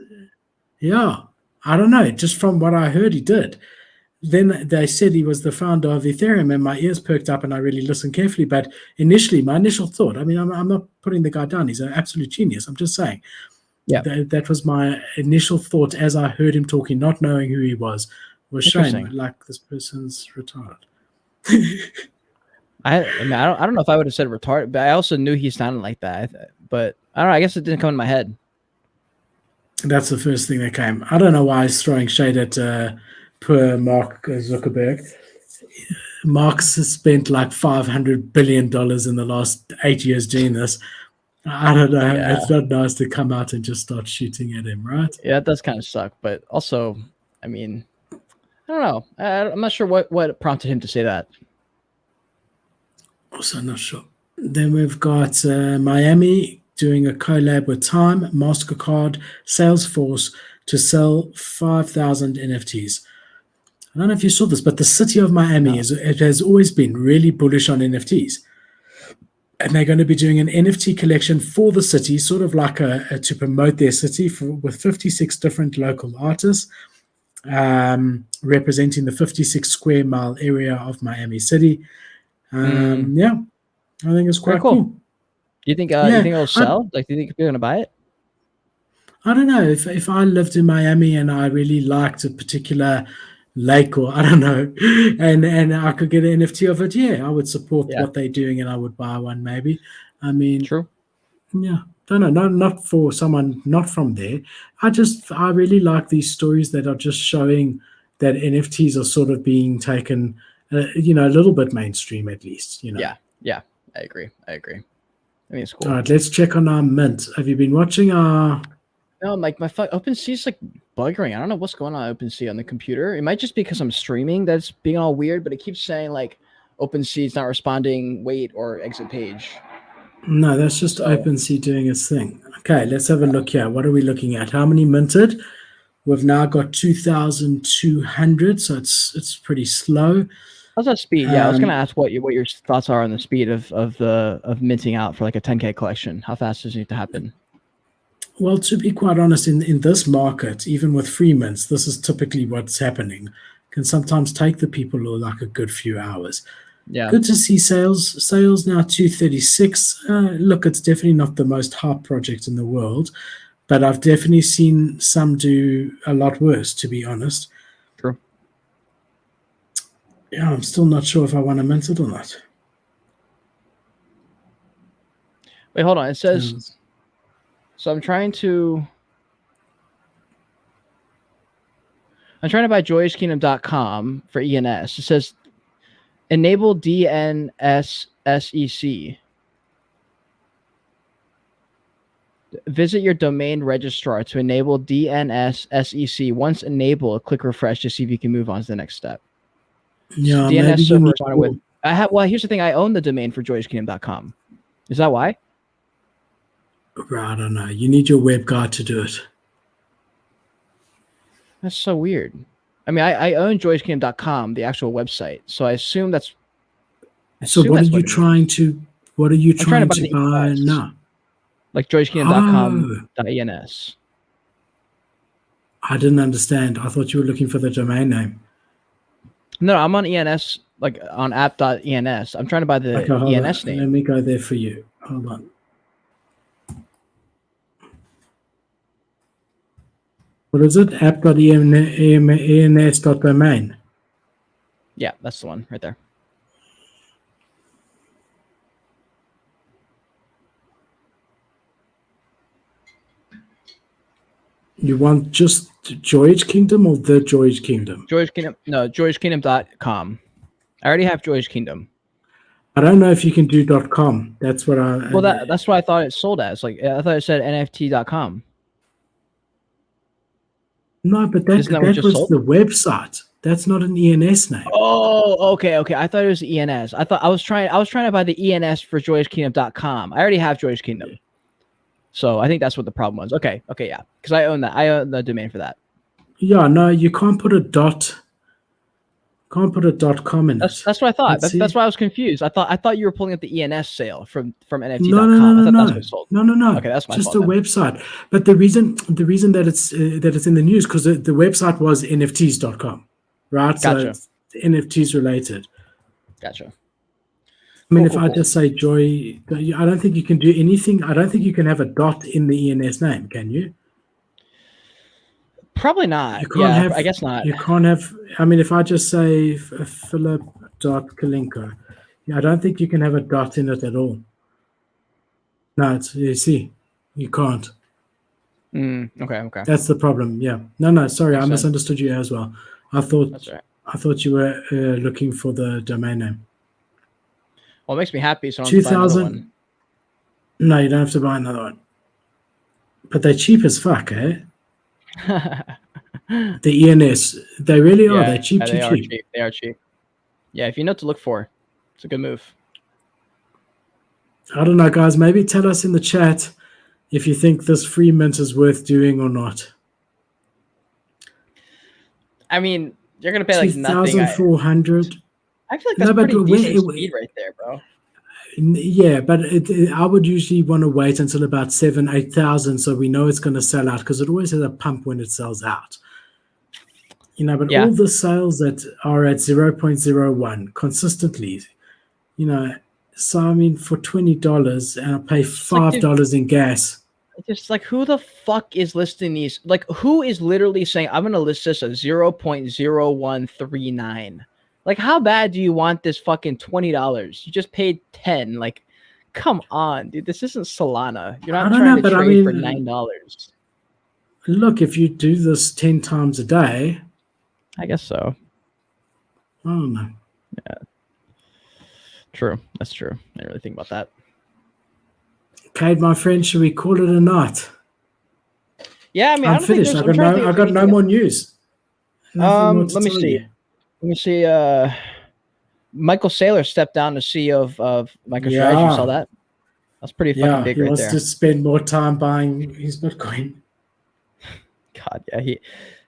Yeah, I don't know. Just from what I heard, he did. Then they said he was the founder of Ethereum, and my ears perked up, and I really listened carefully. But initially, my initial thought, I mean, I'm not putting the guy down. He's an absolute genius. I'm just saying. Yeah, that was my initial thought as I heard him talking, not knowing who he was showing like this person's retarded. I don't know if I would have said retarded, but I also knew he sounded like that. But I don't know. I guess it didn't come in my head. That's the first thing that came. I don't know why he's throwing shade at poor Mark Zuckerberg. Mark's spent like $500 billion in the last 8 years doing this. I don't know. Yeah. It's not nice to come out and just start shooting at him, right? Yeah, it does kind of suck. But also, I mean, I don't know. I'm not sure what prompted him to say that. Also not sure. Then we've got Miami doing a collab with Time, MasterCard, Salesforce to sell 5,000 NFTs. I don't know if you saw this, but the city of Miami has always been really bullish on NFTs. And they're going to be doing an NFT collection for the city, sort of like to promote their city with 56 different local artists representing the 56 square mile area of Miami City. Yeah, I think it's quite cool. Do you think it'll sell? Do you think people are going to buy it? I don't know. If I lived in Miami and I really liked a particular lake, or I don't know, and I could get an NFT of it, I would support what they're doing, and I would buy one maybe. I mean, true. Yeah, don't know. Not for someone not from there. I really like these stories that are just showing that NFTs are sort of being taken, a little bit mainstream at least. Yeah, I agree. I think it's cool. All right, let's check on our mint. Have you been watching our? No, like my OpenSea is like buggering. I don't know what's going on OpenSea on the computer. It might just be because I'm streaming that's being all weird, but it keeps saying like OpenSea is not responding, wait, or exit page. No, that's just OpenSea doing its thing. Okay, let's have a look here. What are we looking at? How many minted? We've now got 2,200, so it's pretty slow. How's that speed? Yeah, I was going to ask what your thoughts are on the speed of minting out for like a 10K collection. How fast does it need to happen? Well, to be quite honest, in this market, even with free mints, this is typically what's happening. Can sometimes take the people like a good few hours. Yeah. Good to see sales. Sales now 236. Look, it's definitely not the most hype project in the world, but I've definitely seen some do a lot worse, to be honest. True. Yeah, I'm still not sure if I want to mint it or not. Wait, hold on. It says... So I'm trying to I'm trying to buy joyouskingdom.com for ENS. It says enable DNSSEC. Visit your domain registrar to enable DNSSEC. Once enabled, click refresh to see if you can move on to the next step. Yeah, DNS maybe you server need responded with. Well, here's the thing. I own the domain for joyouskingdom.com. Is that why? I don't know. You need your web guy to do it. That's so weird. I mean, I own joyouskingdom.com, the actual website. So I assume that's. So what are you trying to? What are you trying to buy now? Like joyouskingdom.com.ens. I didn't understand. I thought you were looking for the domain name. No, I'm on ENS, like on app.ens. I'm trying to buy the ENS name. Let me go there for you. Hold on. What is it? app.ens.domain. Yeah, that's the one right there. You want just Joyous Kingdom or the Joyous Kingdom? Joyous Kingdom. No, joyouskingdom.com. I already have Joyous Kingdom. I don't know if you can do .com. That's what I. Well, that's what I thought it sold as. Like I thought it said NFT.com. No, but that was the website. That's not an ENS name. Oh, okay. I thought it was ENS. I was trying to buy the ENS for joyouskingdom.com. I already have Joyous Kingdom. So I think that's what the problem was. Okay, yeah. Because I own that. I own the domain for that. Yeah, no, you can't put a dot. Can't put a .com in it. That's what I thought. That's why I was confused. I thought you were pulling up the ENS sale from NFT.com. No. That's what sold. No. Okay, that's my just fault. Just a website. But the reason that it's in the news because the website was NFTs.com, right? Gotcha. So it's NFTs related. Gotcha. I mean, I just say Joy, I don't think you can do anything. I don't think you can have a dot in the ENS name, can you? Probably not. I guess not. You can't have. I mean, if I just say Philip.Kalinko, I don't think you can have a dot in it at all. No, you see, you can't. Okay. That's the problem. Yeah. No. Sorry, I misunderstood you as well. I thought you were looking for the domain name. Well, it makes me happy. So I don't have to buy another one. No, you don't have to buy another one. But they're cheap as fuck, eh? The ENS, they really are. They're cheap. They are cheap. Yeah, if you know what to look for, it's a good move. I don't know, guys. Maybe tell us in the chat if you think this free mint is worth doing or not. I mean, you're gonna pay like nothing. 2,400. I feel like that's pretty decent speed right there, bro. Yeah, but I would usually want to wait until about 8,000 so we know it's going to sell out because it always has a pump when it sells out. But all the sales that are at 0.01 consistently, so I mean for $20 and I pay $5 in gas. Just like who the fuck is listing these? Like who is literally saying I'm going to list this at 0.0139? Like, how bad do you want this fucking $20? You just paid $10. Like, come on, dude. This isn't Solana. You're not trying to trade for $9. Look, if you do this 10 times a day, I guess so. I don't know. Yeah. True. That's true. I didn't really think about that. Cade, my friend, should we call it a night? Yeah, I mean, I'm finished. I got no more news. Let me see. Let me see. Michael Saylor stepped down as CEO of MicroStrategy. You saw that? That's pretty fucking big right there. He wants to spend more time buying his Bitcoin. God,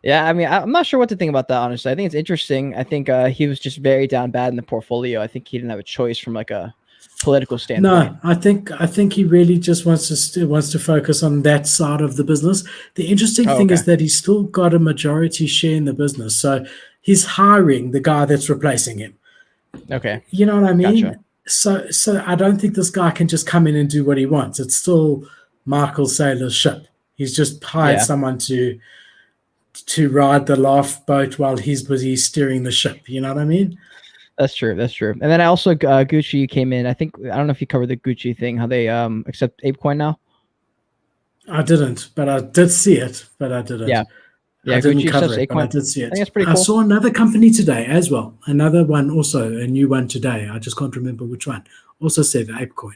yeah. I mean, I'm not sure what to think about that, honestly. I think it's interesting. I think he was just very down bad in the portfolio. I think he didn't have a choice from like a political standpoint. No, I think he really just wants to focus on that side of the business. The interesting thing is that he's still got a majority share in the business. So he's hiring the guy that's replacing him. Okay. You know what I mean? Gotcha. So I don't think this guy can just come in and do what he wants. It's still Michael Saylor's ship. He's just hired someone to ride the lifeboat while he's busy steering the ship. You know what I mean? That's true. And then I also Gucci came in. I don't know if you covered the Gucci thing, how they accept ApeCoin now. I didn't, but I did see it, but I didn't. Yeah. Yeah, I didn't Gucci cover says it, but I ApeCoin. did see I it. think it's pretty I cool. saw another company today as well. Another one also, a new one today. I just can't remember which one. Also said ApeCoin.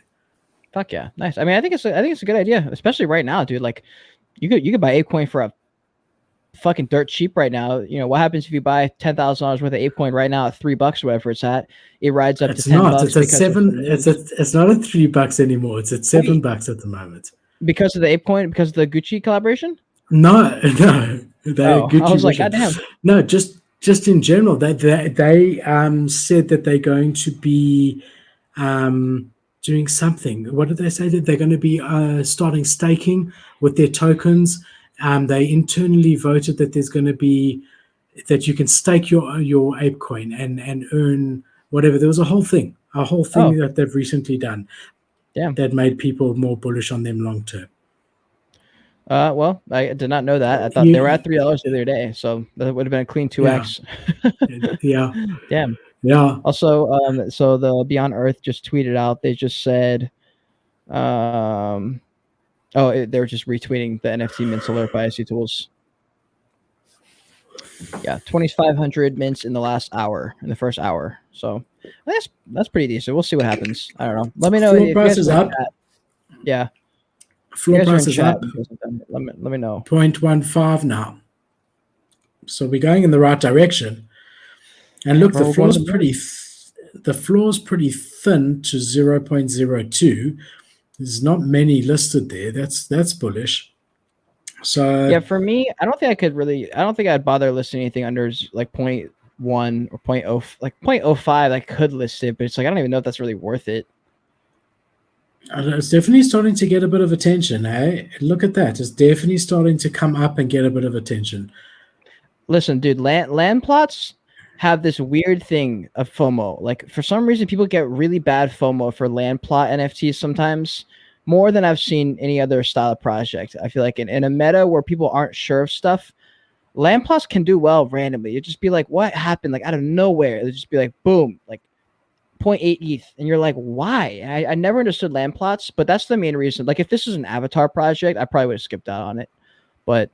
Fuck yeah, nice. I mean, I think it's a good idea, especially right now, dude. Like, you could buy ApeCoin for a fucking dirt cheap right now. You know what happens if you buy $10,000 worth of ApeCoin right now at $3 or whatever it's at? It rides up to It's $10 not. It's at because of the seven. news. It's not at $3 anymore. It's at Wait, $7 at the moment. because of the ApeCoin, because of the Gucci collaboration? No, no, they're Oh, I Gucci was like, version. goddamn. No, just in general, they said that they're going to be um, doing something. What did they say? That they're going to be starting staking with their tokens. They internally voted that there's going to be that you can stake your ApeCoin and earn whatever. There was a whole thing Oh, that they've recently done damn. that made people more bullish on them long term. Well, I did not know that. I thought they were at You, $3 the other day, so that would have been a clean yeah, 2x. yeah, Damn. yeah. Also, so the Beyond Earth just tweeted out. They just said, they were just retweeting the NFT mints alert by IC Tools. Yeah, 2,500 mints in the first hour. So that's pretty decent. We'll see what happens. I don't know. Let me know Floor if you price guys is are in up. chat. Yeah, if you Floor guys are in price is chat. up. Let me know. 0.15 now. So we're going in the right direction. And Yeah, look, bro, the we're going floor's to the moon. pretty thin to 0.02. There's not many listed there. That's bullish. So Yeah, for me, I don't think I'd bother listing anything under like 0.1 or 0.0, like 0.05. I could list it, but it's like I don't even know if that's really worth it. it's definitely starting to get a bit of attention. Hey, look at that. It's definitely starting to come up and get a bit of attention. Listen, dude, land plots have this weird thing of FOMO. Like for some reason, people get really bad FOMO for land plot NFTs sometimes, more than I've seen any other style of project. I feel like in a meta where people aren't sure of stuff, land plots can do well randomly. You'd just be like, what happened? Like out of nowhere. It'd just be like, boom, like 0.8 ETH. And you're like, why? I never understood land plots, but that's the main reason. Like if this was an avatar project, I probably would have skipped out on it. But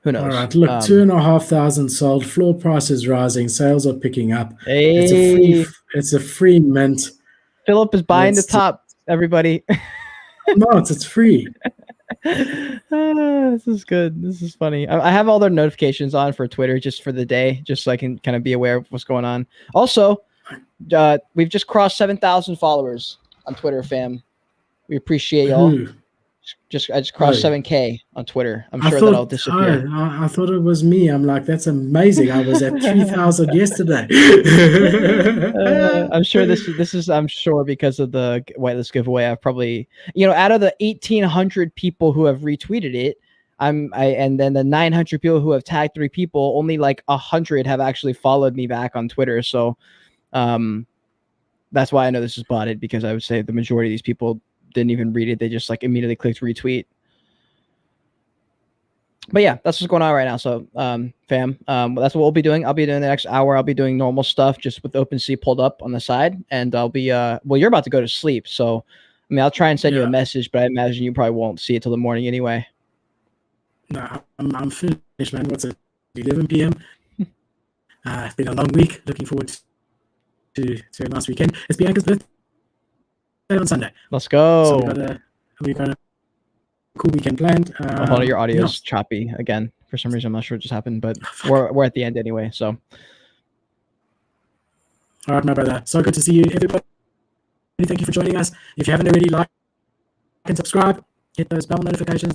who knows? All right, look, 2,500 sold. Floor price is rising. Sales are picking up. Hey, It's a free mint. Philip is buying the It's top, everybody. not. It's free. This is good. This is funny. I have all their notifications on for Twitter just for the day, just so I can kind of be aware of what's going on. Also, we've just crossed 7,000 followers on Twitter, fam. We appreciate y'all. Ooh. I just crossed 7K on Twitter. I'm sure thought, that'll disappear. I thought it was me. I'm like, that's amazing. I was at 3,000 yesterday. I'm sure this is I'm sure because of the whitelist giveaway. I've probably, out of the 1,800 people who have retweeted it, and then the 900 people who have tagged 3 people, only like 100 have actually followed me back on Twitter. So, that's why I know this is botted, because I would say the majority of these people didn't even read it. They just like immediately clicked retweet. But yeah, that's what's going on right now. So, fam, that's what we'll be doing. I'll be doing the next hour. I'll be doing normal stuff just with OpenSea pulled up on the side. And I'll be, well, you're about to go to sleep. So, I mean, I'll try and send you a message, but I imagine you probably won't see it till the morning anyway. No, I'm finished, man. What's it? 11 p.m. It's been a long week. Looking forward to a nice weekend. It's Bianca's birthday on Sunday. Let's go. So we got a cool weekend planned. Hold on, your audio is choppy again. For some reason, I'm not sure what just happened, but we're at the end anyway. So, all right, my brother. So good to see you, everybody. Thank you for joining us. If you haven't already, like and subscribe. Hit those bell notifications.